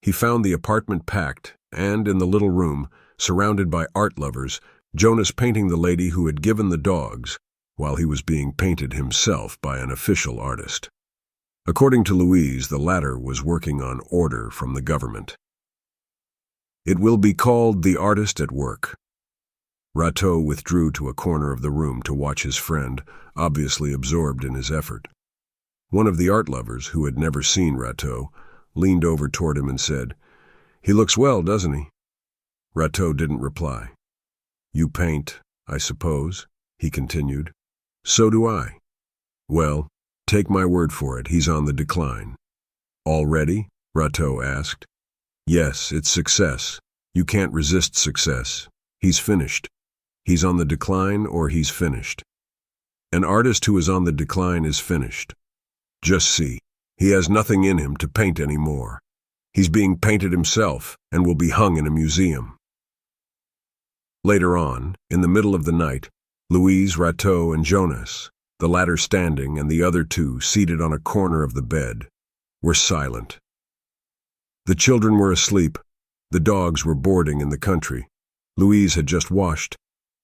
He found the apartment packed, and in the little room, surrounded by art lovers, Jonas painting the lady who had given the dogs, while he was being painted himself by an official artist. According to Louise, the latter was working on order from the government. It will be called The Artist at Work. Rateau withdrew to a corner of the room to watch his friend, obviously absorbed in his effort. One of the art lovers, who had never seen Rateau, leaned over toward him and said, "He looks well, doesn't he?" Rateau didn't reply. "You paint, I suppose," he continued. "So do I." "Well, take my word for it, he's on the decline." "Already?" Rateau asked. "Yes, it's success. You can't resist success. He's finished. He's on the decline or he's finished. An artist who is on the decline is finished. Just see, he has nothing in him to paint anymore. He's being painted himself and will be hung in a museum." Later on, in the middle of the night, Louise, Rateau, and Jonas, the latter standing and the other 2 seated on a corner of the bed, were silent. The children were asleep, the dogs were boarding in the country, Louise had just washed,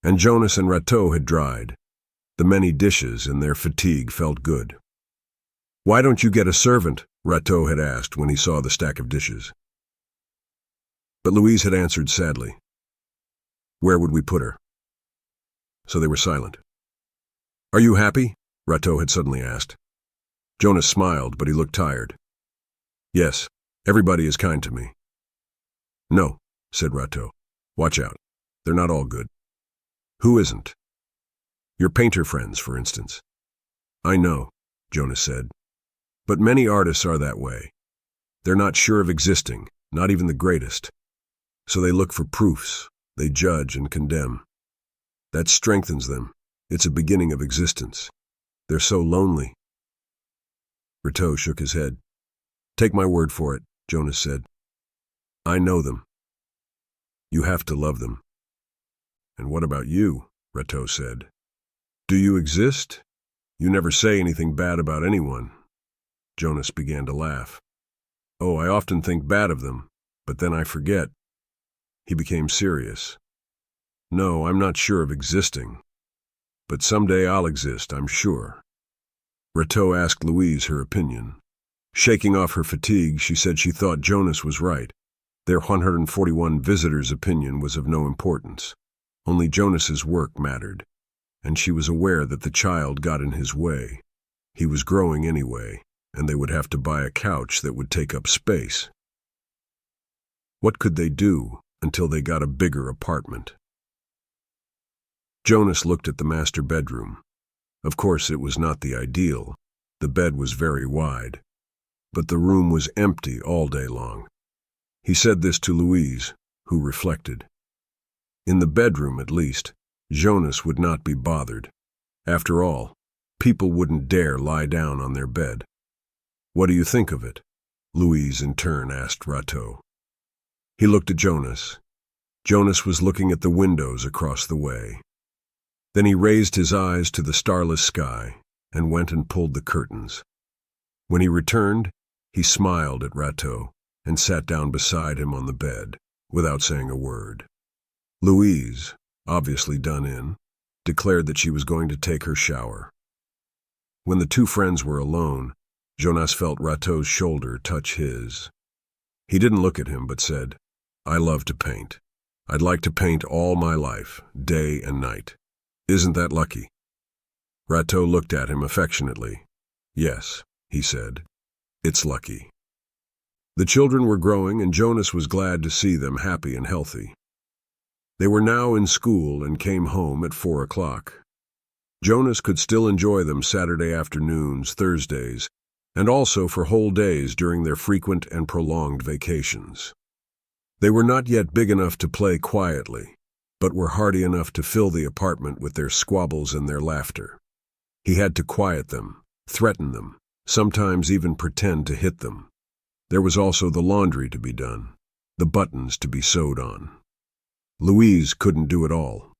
and Jonas and Rateau had dried. The many dishes in their fatigue felt good. "Why don't you get a servant?" Rateau had asked when he saw the stack of dishes. But Louise had answered sadly, "Where would we put her?" So they were silent. "Are you happy?" Rateau had suddenly asked. Jonas smiled, but he looked tired. "Yes, everybody is kind to me." "No," said Rateau. "Watch out. They're not all good." "Who isn't?" "Your painter friends, for instance." "I know," Jonas said. "But many artists are that way. They're not sure of existing, not even the greatest. So they look for proofs, they judge and condemn. That strengthens them. It's a beginning of existence. They're so lonely." Rateau shook his head. "Take my word for it," Jonas said. "I know them. You have to love them." "And what about you?" Rateau said. "Do you exist? You never say anything bad about anyone." Jonas began to laugh. "Oh, I often think bad of them, but then I forget." He became serious. "No, I'm not sure of existing. But someday I'll exist, I'm sure." Rateau asked Louise her opinion. Shaking off her fatigue, she said she thought Jonas was right. Their 141 visitors' opinion was of no importance. Only Jonas's work mattered, and she was aware that the child got in his way. He was growing anyway, and they would have to buy a couch that would take up space. What could they do until they got a bigger apartment? Jonas looked at the master bedroom. Of course, it was not the ideal. The bed was very wide. But the room was empty all day long. He said this to Louise, who reflected. In the bedroom, at least, Jonas would not be bothered. After all, people wouldn't dare lie down on their bed. "What do you think of it?" Louise in turn asked Rateau. He looked at Jonas. Jonas was looking at the windows across the way. Then he raised his eyes to the starless sky and went and pulled the curtains. When he returned, he smiled at Rateau and sat down beside him on the bed, without saying a word. Louise, obviously done in, declared that she was going to take her shower. When the two friends were alone, Jonas felt Rateau's shoulder touch his. He didn't look at him, but said, "I love to paint. I'd like to paint all my life, day and night. Isn't that lucky?" Rateau looked at him affectionately. "Yes," he said, "it's lucky." The children were growing, and Jonas was glad to see them happy and healthy. They were now in school and came home at 4 o'clock. Jonas could still enjoy them Saturday afternoons, Thursdays, and also for whole days during their frequent and prolonged vacations. They were not yet big enough to play quietly, but were hardy enough to fill the apartment with their squabbles and their laughter. He had to quiet them, threaten them, sometimes even pretend to hit them. There was also the laundry to be done, the buttons to be sewed on. Louise couldn't do it all.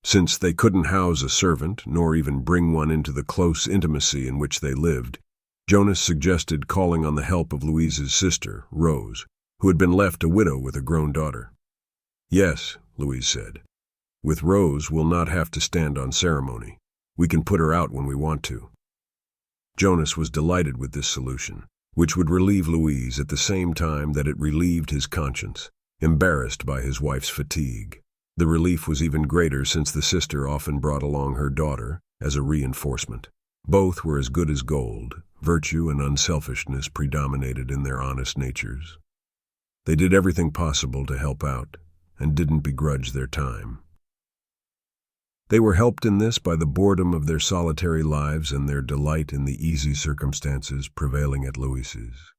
Since they couldn't house a servant, nor even bring one into the close intimacy in which they lived, Jonas suggested calling on the help of Louise's sister, Rose, who had been left a widow with a grown daughter. "Yes," Louise said. "With Rose, we'll not have to stand on ceremony. We can put her out when we want to." Jonas was delighted with this solution, which would relieve Louise at the same time that it relieved his conscience, embarrassed by his wife's fatigue. The relief was even greater since the sister often brought along her daughter as a reinforcement. Both were as good as gold. Virtue and unselfishness predominated in their honest natures. They did everything possible to help out, and didn't begrudge their time. They were helped in this by the boredom of their solitary lives and their delight in the easy circumstances prevailing at Louise's.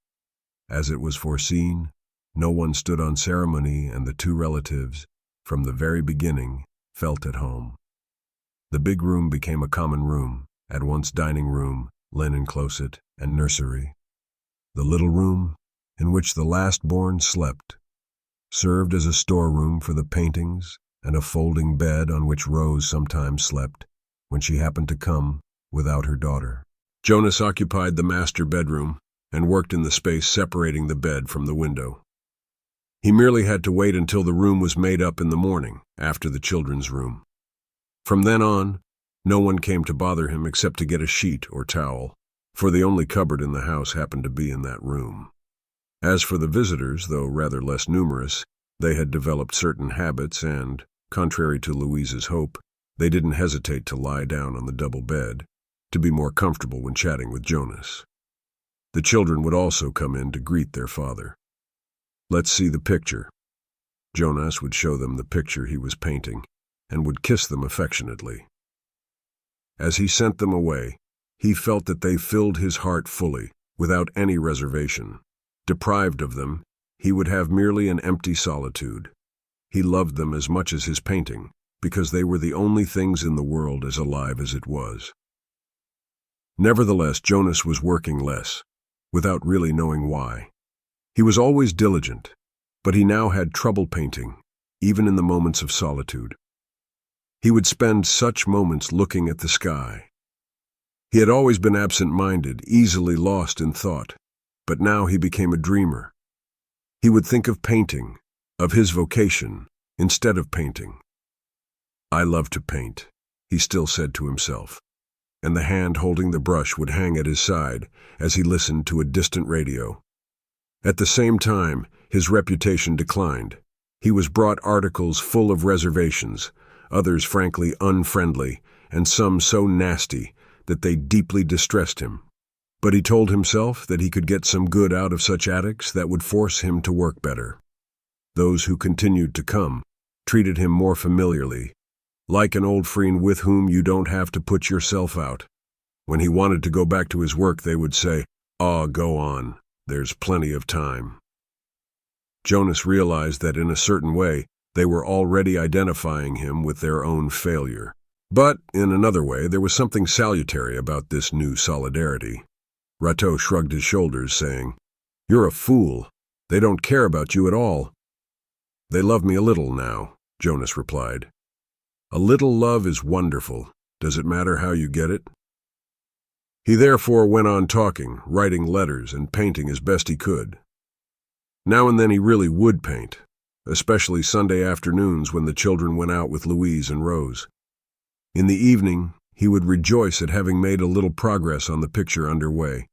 As it was foreseen, no one stood on ceremony, and the two relatives, from the very beginning, felt at home. The big room became a common room, at once dining room, linen closet, and nursery. The little room, in which the last-born slept, served as a storeroom for the paintings and a folding bed on which Rose sometimes slept when she happened to come without her daughter. Jonas occupied the master bedroom and worked in the space separating the bed from the window. He merely had to wait until the room was made up in the morning, after the children's room. From then on, no one came to bother him except to get a sheet or towel, for the only cupboard in the house happened to be in that room. As for the visitors, though rather less numerous, they had developed certain habits and, contrary to Louise's hope, they didn't hesitate to lie down on the double bed, to be more comfortable when chatting with Jonas. The children would also come in to greet their father. "Let's see the picture." Jonas would show them the picture he was painting, and would kiss them affectionately. As he sent them away, he felt that they filled his heart fully, without any reservation. Deprived of them, he would have merely an empty solitude. He loved them as much as his painting, because they were the only things in the world as alive as it was. Nevertheless, Jonas was working less, without really knowing why. He was always diligent, but he now had trouble painting, even in the moments of solitude. He would spend such moments looking at the sky. He had always been absent-minded, easily lost in thought, but now he became a dreamer. He would think of painting, of his vocation, instead of painting. "I love to paint," he still said to himself, and the hand holding the brush would hang at his side as he listened to a distant radio. At the same time, his reputation declined. He was brought articles full of reservations, others frankly unfriendly, and some so nasty that they deeply distressed him. But he told himself that he could get some good out of such attics that would force him to work better. Those who continued to come treated him more familiarly, like an old friend with whom you don't have to put yourself out. When he wanted to go back to his work, they would say, "Ah, go on, there's plenty of time." Jonas realized that in a certain way, they were already identifying him with their own failure. But, in another way, there was something salutary about this new solidarity. Rateau shrugged his shoulders, saying, "You're a fool. They don't care about you at all." "They love me a little now," Jonas replied. "A little love is wonderful. Does it matter how you get it?" He therefore went on talking, writing letters and painting as best he could. Now and then he really would paint, especially Sunday afternoons when the children went out with Louise and Rose. In the evening, he would rejoice at having made a little progress on the picture underway.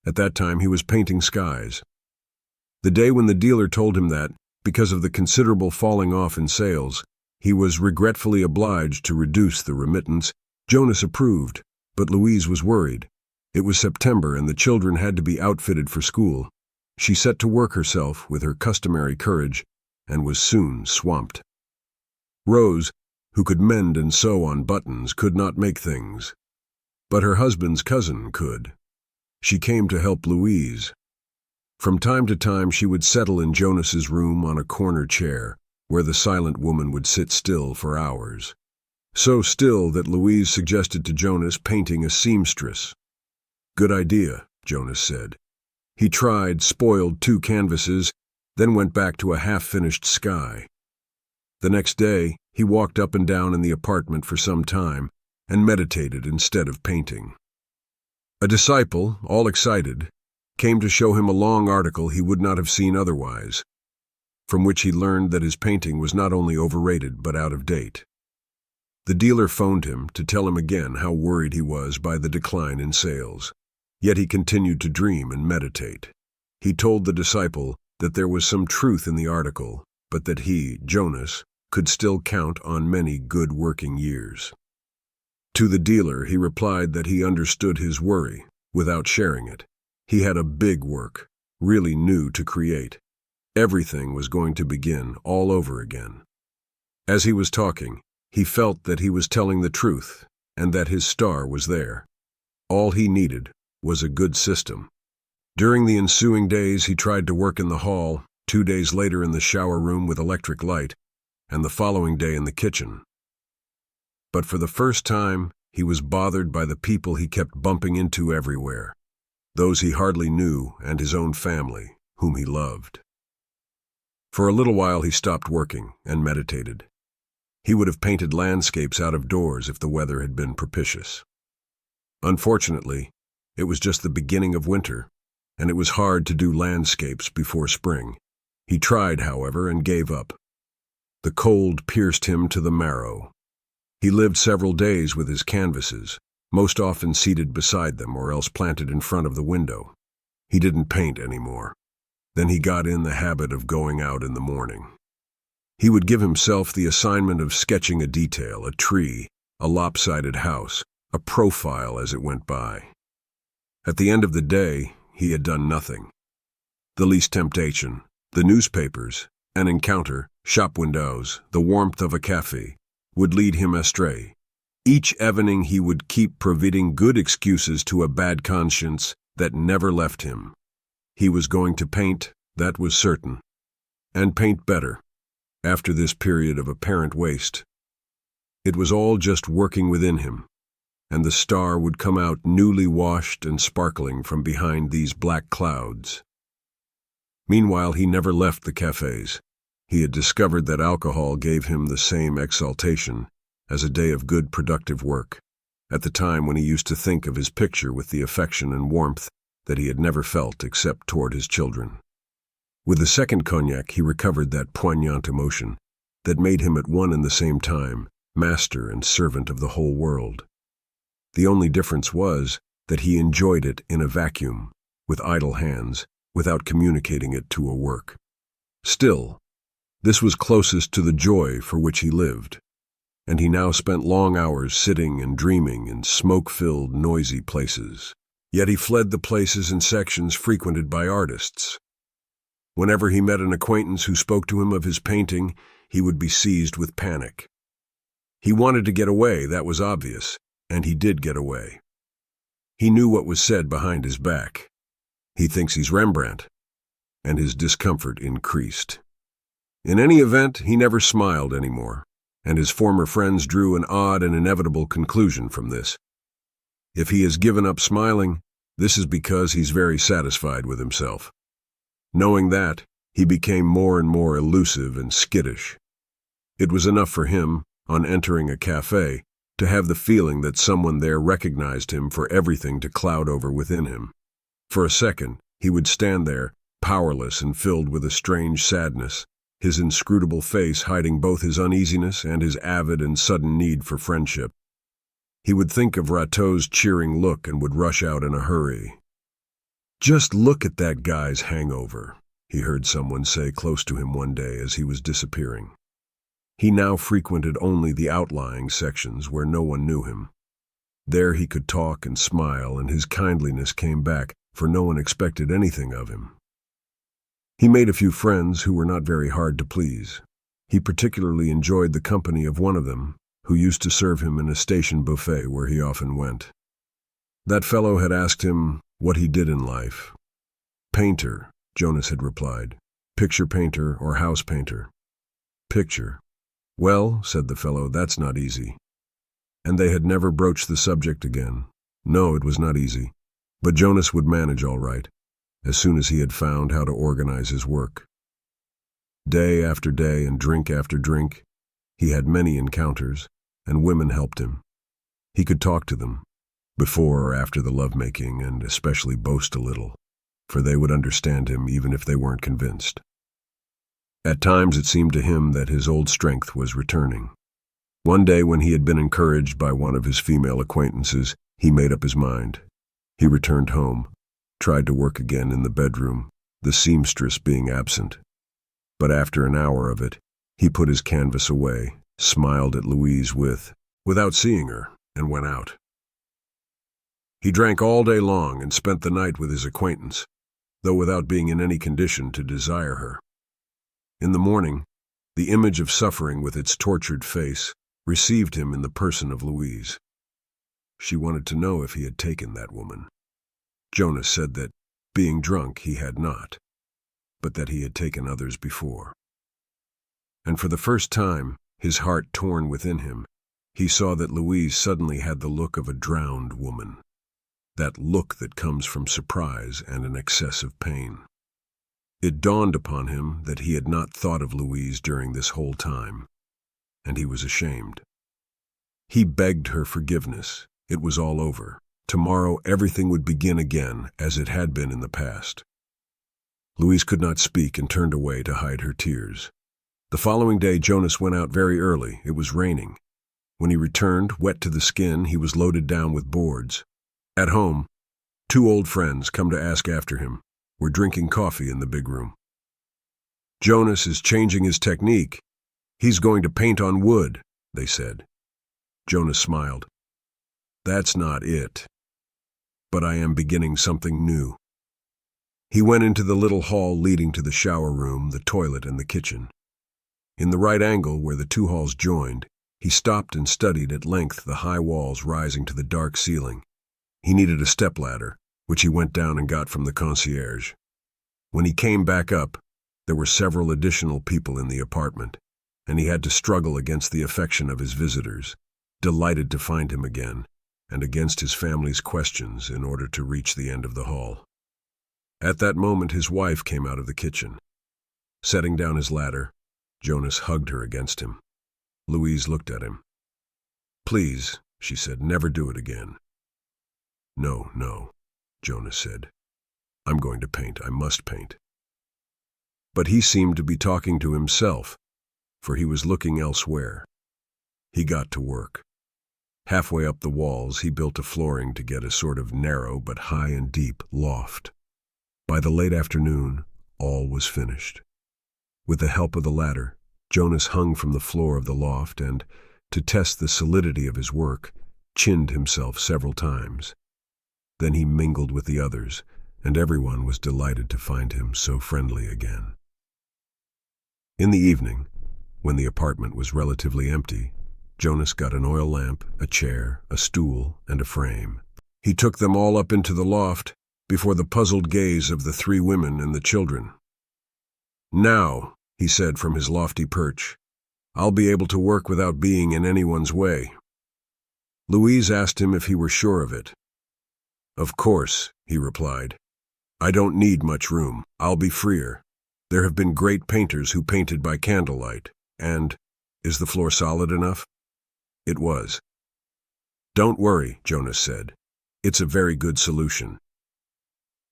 At that time, he was painting skies. The day when the dealer told him that, because of the considerable falling off in sales, he was regretfully obliged to reduce the remittance, Jonas approved, but Louise was worried. It was September and the children had to be outfitted for school. She set to work herself with her customary courage and was soon swamped. Rose, who could mend and sew on buttons, could not make things. But her husband's cousin could. She came to help Louise. From time to time she would settle in Jonas's room on a corner chair, where the silent woman would sit still for hours. So still that Louise suggested to Jonas painting a seamstress. "Good idea," Jonas said. He tried, spoiled 2 canvases, then went back to a half-finished sky. The next day, he walked up and down in the apartment for some time and meditated instead of painting. A disciple, all excited, came to show him a long article he would not have seen otherwise, from which he learned that his painting was not only overrated but out of date. The dealer phoned him to tell him again how worried he was by the decline in sales. Yet he continued to dream and meditate. He told the disciple that there was some truth in the article, but that he, Jonas, could still count on many good working years. To the dealer, he replied that he understood his worry, without sharing it. He had a big work, really new to create. Everything was going to begin all over again. As he was talking, he felt that he was telling the truth, and that his star was there. All he needed was a good system. During the ensuing days, he tried to work in the hall, 2 days later in the shower room with electric light, and the following day in the kitchen. But for the first time, he was bothered by the people he kept bumping into everywhere, those he hardly knew and his own family, whom he loved. For a little while he stopped working and meditated. He would have painted landscapes out of doors if the weather had been propitious. Unfortunately, it was just the beginning of winter, and it was hard to do landscapes before spring. He tried, however, and gave up. The cold pierced him to the marrow. He lived several days with his canvases, most often seated beside them or else planted in front of the window. He didn't paint anymore. Then he got in the habit of going out in the morning. He would give himself the assignment of sketching a detail, a tree, a lopsided house, a profile as it went by. At the end of the day, he had done nothing. The least temptation, the newspapers, an encounter, shop windows, the warmth of a cafe, would lead him astray. Each evening he would keep providing good excuses to a bad conscience that never left him. He was going to paint, that was certain, and paint better, after this period of apparent waste. It was all just working within him, and the star would come out newly washed and sparkling from behind these black clouds. Meanwhile, he never left the cafes. He had discovered that alcohol gave him the same exaltation as a day of good productive work. at the time when he used to think of his picture with the affection and warmth that he had never felt except toward his children. With the second cognac, he recovered that poignant emotion that made him at one and the same time master and servant of the whole world. The only difference was that he enjoyed it in a vacuum, with idle hands, without communicating it to a work. Still, this was closest to the joy for which he lived, and he now spent long hours sitting and dreaming in smoke-filled, noisy places. Yet he fled the places and sections frequented by artists. Whenever he met an acquaintance who spoke to him of his painting, he would be seized with panic. He wanted to get away, that was obvious, and he did get away. He knew what was said behind his back. He thinks he's Rembrandt, and his discomfort increased. In any event, he never smiled anymore, and his former friends drew an odd and inevitable conclusion from this. If he has given up smiling, this is because he's very satisfied with himself. Knowing that, he became more and more elusive and skittish. It was enough for him, on entering a cafe, to have the feeling that someone there recognized him for everything to cloud over within him. For a second, he would stand there, powerless and filled with a strange sadness, his inscrutable face hiding both his uneasiness and his avid and sudden need for friendship. He would think of Rateau's cheering look and would rush out in a hurry. "Just look at that guy's hangover," he heard someone say close to him one day as he was disappearing. He now frequented only the outlying sections where no one knew him. There he could talk and smile, and his kindliness came back, for no one expected anything of him. He made a few friends who were not very hard to please. He particularly enjoyed the company of one of them, who used to serve him in a station buffet where he often went. That fellow had asked him what he did in life. "Painter," Jonas had replied. "Picture painter or house painter." "Picture." "Well," said the fellow, "that's not easy." And they had never broached the subject again. No, it was not easy. But Jonas would manage all right, as soon as he had found how to organize his work. Day after day and drink after drink, he had many encounters, and women helped him. He could talk to them, before or after the lovemaking, and especially boast a little, for they would understand him even if they weren't convinced. At times it seemed to him that his old strength was returning. One day when he had been encouraged by one of his female acquaintances, he made up his mind. He returned home, tried to work again in the bedroom, the seamstress being absent. But after an hour of it, he put his canvas away, smiled at Louise without seeing her, and went out. He drank all day long and spent the night with his acquaintance, though without being in any condition to desire her. In the morning, the image of suffering with its tortured face received him in the person of Louise. She wanted to know if he had taken that woman. Jonas said that, being drunk, he had not, but that he had taken others before. And for the first time, his heart torn within him, he saw that Louise suddenly had the look of a drowned woman, that look that comes from surprise and an excess of pain. It dawned upon him that he had not thought of Louise during this whole time, and he was ashamed. He begged her forgiveness. It was all over. Tomorrow everything would begin again as it had been in the past. Louise could not speak and turned away to hide her tears. The following day Jonas went out very early. It was raining. When he returned, wet to the skin, he was loaded down with boards. At home, 2 old friends, come to ask after him, were drinking coffee in the big room. "Jonas is changing his technique. He's going to paint on wood," they said. Jonas smiled. "That's not it. But I am beginning something new." He went into the little hall leading to the shower room, the toilet, and the kitchen. In the right angle where the 2 halls joined, he stopped and studied at length the high walls rising to the dark ceiling. He needed a stepladder, which he went down and got from the concierge. When he came back up, there were several additional people in the apartment, and he had to struggle against the affection of his visitors, delighted to find him again, and against his family's questions in order to reach the end of the hall. At that moment his wife came out of the kitchen. Setting down his ladder, Jonas hugged her against him. Louise looked at him. "Please," she said. Never do it again. No, no, Jonas said. I'm going to paint. I must paint. But he seemed to be talking to himself, for he was looking elsewhere. He got to work. Halfway up the walls, he built a flooring to get a sort of narrow but high and deep loft. By the late afternoon, all was finished. With the help of the ladder, Jonas hung from the floor of the loft and, to test the solidity of his work, chinned himself several times. Then he mingled with the others, and everyone was delighted to find him so friendly again. In the evening, when the apartment was relatively empty, Jonas got an oil lamp, a chair, a stool, and a frame. He took them all up into the loft before the puzzled gaze of the three women and the children. Now, he said from his lofty perch, I'll be able to work without being in anyone's way. Louise asked him if he were sure of it. Of course, he replied. I don't need much room. I'll be freer. There have been great painters who painted by candlelight, and, is the floor solid enough? It was. Don't worry, Jonas said. It's a very good solution.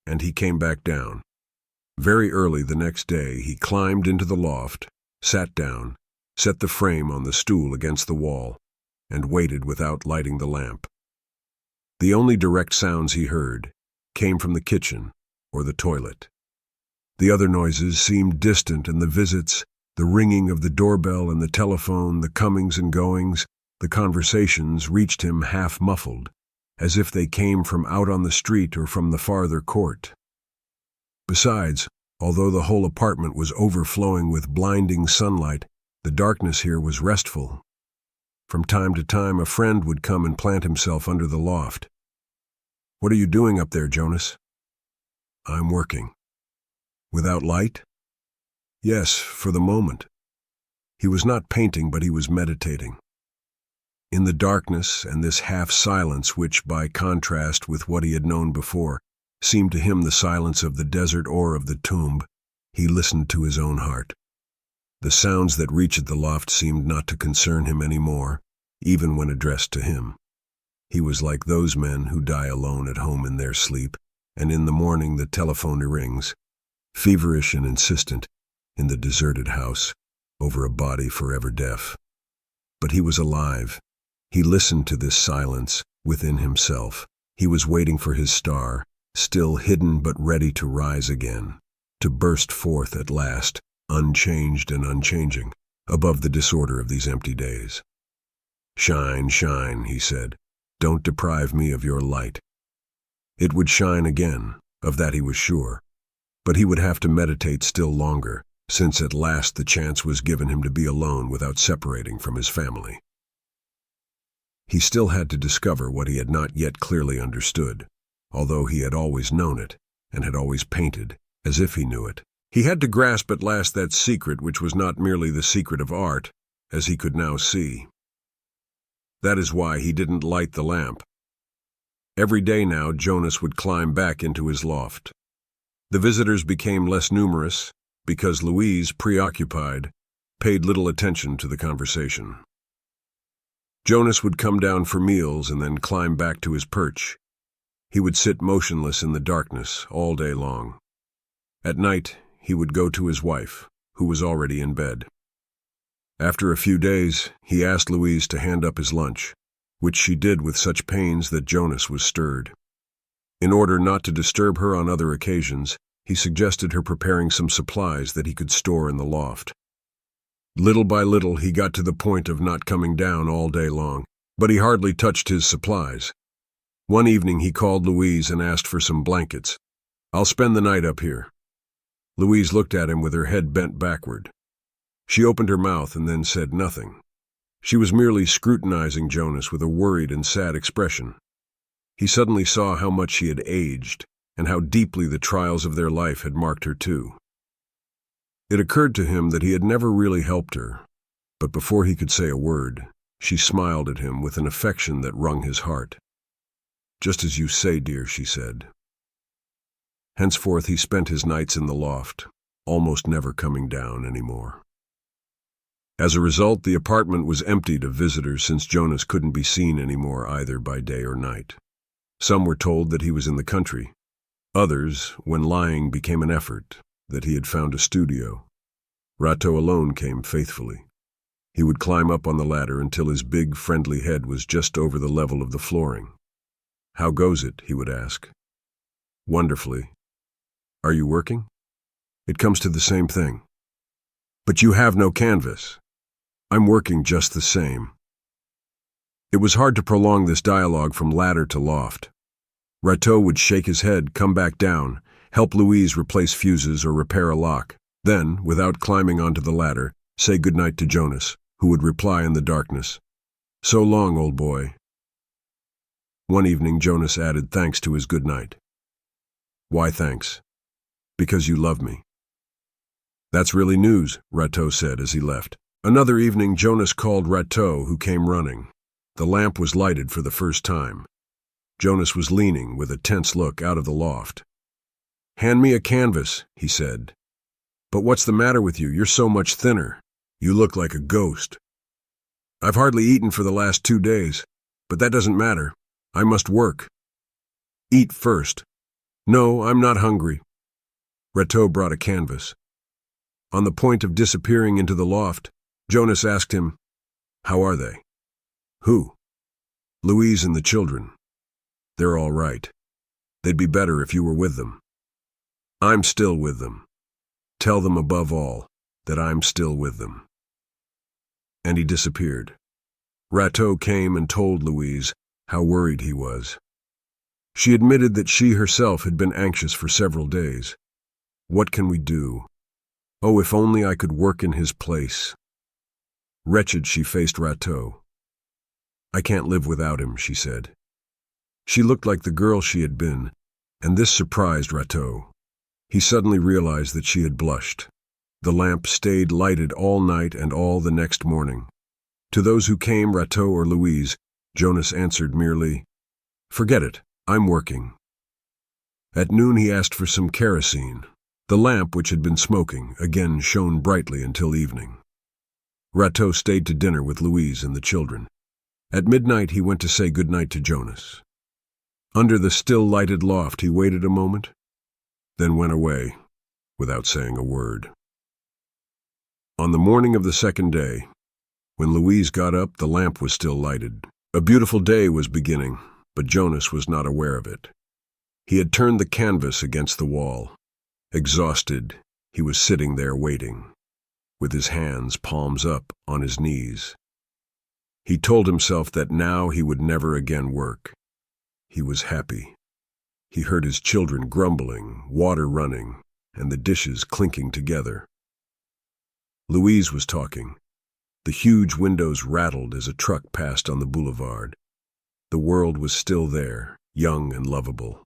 And he came back down. Very early the next day, he climbed into the loft, sat down, set the frame on the stool against the wall, and waited without lighting the lamp. The only direct sounds he heard came from the kitchen or the toilet. The other noises seemed distant, and the visits, the ringing of the doorbell and the telephone, the comings and goings, the conversations reached him half-muffled, as if they came from out on the street or from the farther court. Besides, although the whole apartment was overflowing with blinding sunlight, the darkness here was restful. From time to time, a friend would come and plant himself under the loft. What are you doing up there, Jonas? I'm working. Without light? Yes, for the moment. He was not painting, but he was meditating. In the darkness and this half-silence which, by contrast with what he had known before, seemed to him the silence of the desert or of the tomb, he listened to his own heart. The sounds that reached the loft seemed not to concern him any more, even when addressed to him. He was like those men who die alone at home in their sleep, and in the morning the telephone rings, feverish and insistent, in the deserted house, over a body forever deaf. But he was alive. He listened to this silence within himself. He was waiting for his star, still hidden but ready to rise again, to burst forth at last, unchanged and unchanging, above the disorder of these empty days. Shine, shine, he said. Don't deprive me of your light. It would shine again, of that he was sure. But he would have to meditate still longer, since at last the chance was given him to be alone without separating from his family. He still had to discover what he had not yet clearly understood, although he had always known it, and had always painted, as if he knew it. He had to grasp at last that secret which was not merely the secret of art, as he could now see. That is why he didn't light the lamp. Every day now Jonas would climb back into his loft. The visitors became less numerous, because Louise, preoccupied, paid little attention to the conversation. Jonas would come down for meals and then climb back to his perch. He would sit motionless in the darkness all day long. At night, he would go to his wife, who was already in bed. After a few days, he asked Louise to hand up his lunch, which she did with such pains that Jonas was stirred. In order not to disturb her on other occasions, he suggested her preparing some supplies that he could store in the loft. Little by little, he got to the point of not coming down all day long, but he hardly touched his supplies. One evening he called Louise and asked for some blankets. I'll spend the night up here. Louise looked at him with her head bent backward. She opened her mouth and then said nothing. She was merely scrutinizing Jonas with a worried and sad expression. He suddenly saw how much she had aged, and how deeply the trials of their life had marked her too. It occurred to him that he had never really helped her, but before he could say a word, she smiled at him with an affection that wrung his heart. Just as you say, dear, she said. Henceforth he spent his nights in the loft, almost never coming down any more. As a result, the apartment was emptied of visitors since Jonas couldn't be seen anymore either by day or night. Some were told that he was in the country. Others, when lying became an effort, that he had found a studio. Rateau alone came faithfully. He would climb up on the ladder until his big, friendly head was just over the level of the flooring. "How goes it?" he would ask. "Wonderfully." "Are you working?" "It comes to the same thing." "But you have no canvas." "I'm working just the same." It was hard to prolong this dialogue from ladder to loft. Rateau would shake his head, come back down, help Louise replace fuses or repair a lock, then, without climbing onto the ladder, say goodnight to Jonas, who would reply in the darkness, "So long, old boy." One evening, Jonas added thanks to his goodnight. "Why thanks?" "Because you love me." "That's really news," Rateau said as he left. Another evening, Jonas called Rateau, who came running. The lamp was lighted for the first time. Jonas was leaning, with a tense look, out of the loft. "Hand me a canvas," he said. "But what's the matter with you? You're so much thinner. You look like a ghost." "I've hardly eaten for the last 2 days, but that doesn't matter. I must work." "Eat first." "No, I'm not hungry." Rateau brought a canvas. On the point of disappearing into the loft, Jonas asked him, "How are they?" "Who?" "Louise and the children." "They're all right. They'd be better if you were with them." "I'm still with them. Tell them above all that I'm still with them." And he disappeared. Rateau came and told Louise how worried he was. She admitted that she herself had been anxious for several days. "What can we do? Oh, if only I could work in his place." Wretched, she faced Rateau. "I can't live without him," she said. She looked like the girl she had been, and this surprised Rateau. He suddenly realized that she had blushed. The lamp stayed lighted all night and all the next morning. To those who came, Rateau or Louise, Jonas answered merely, "Forget it, I'm working." At noon he asked for some kerosene. The lamp, which had been smoking, again shone brightly until evening. Rateau stayed to dinner with Louise and the children. At midnight he went to say goodnight to Jonas. Under the still-lighted loft he waited a moment, then went away, without saying a word. On the morning of the second day, when Louise got up, the lamp was still lighted. A beautiful day was beginning, but Jonas was not aware of it. He had turned the canvas against the wall. Exhausted, he was sitting there waiting, with his hands palms up on his knees. He told himself that now he would never again work. He was happy. He heard his children grumbling, water running, and the dishes clinking together. Louise was talking. The huge windows rattled as a truck passed on the boulevard. The world was still there, young and lovable.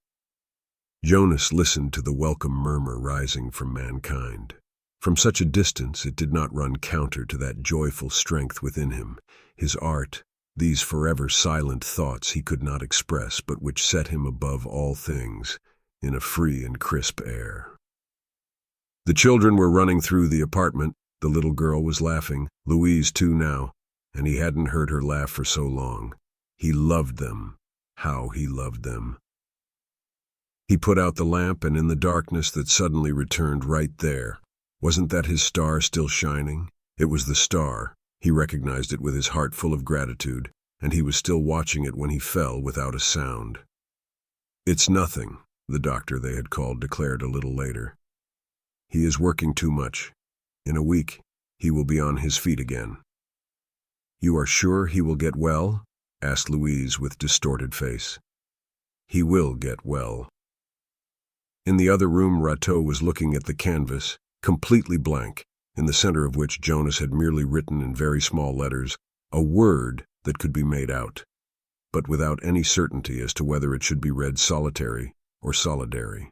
Jonas listened to the welcome murmur rising from mankind. From such a distance, it did not run counter to that joyful strength within him, his art, these forever silent thoughts he could not express, but which set him above all things, in a free and crisp air. The children were running through the apartment. The little girl was laughing, Louise too now, and he hadn't heard her laugh for so long. He loved them. How he loved them. He put out the lamp, and in the darkness that suddenly returned right there, wasn't that his star still shining? It was the star. He recognized it with his heart full of gratitude, and he was still watching it when he fell without a sound. "It's nothing," the doctor they had called declared a little later. "He is working too much. In a week, he will be on his feet again." "You are sure he will get well?" asked Louise with distorted face. "He will get well." In the other room, Rateau was looking at the canvas, completely blank, in the center of which Jonas had merely written in very small letters a word that could be made out, but without any certainty as to whether it should be read solitary or solidary.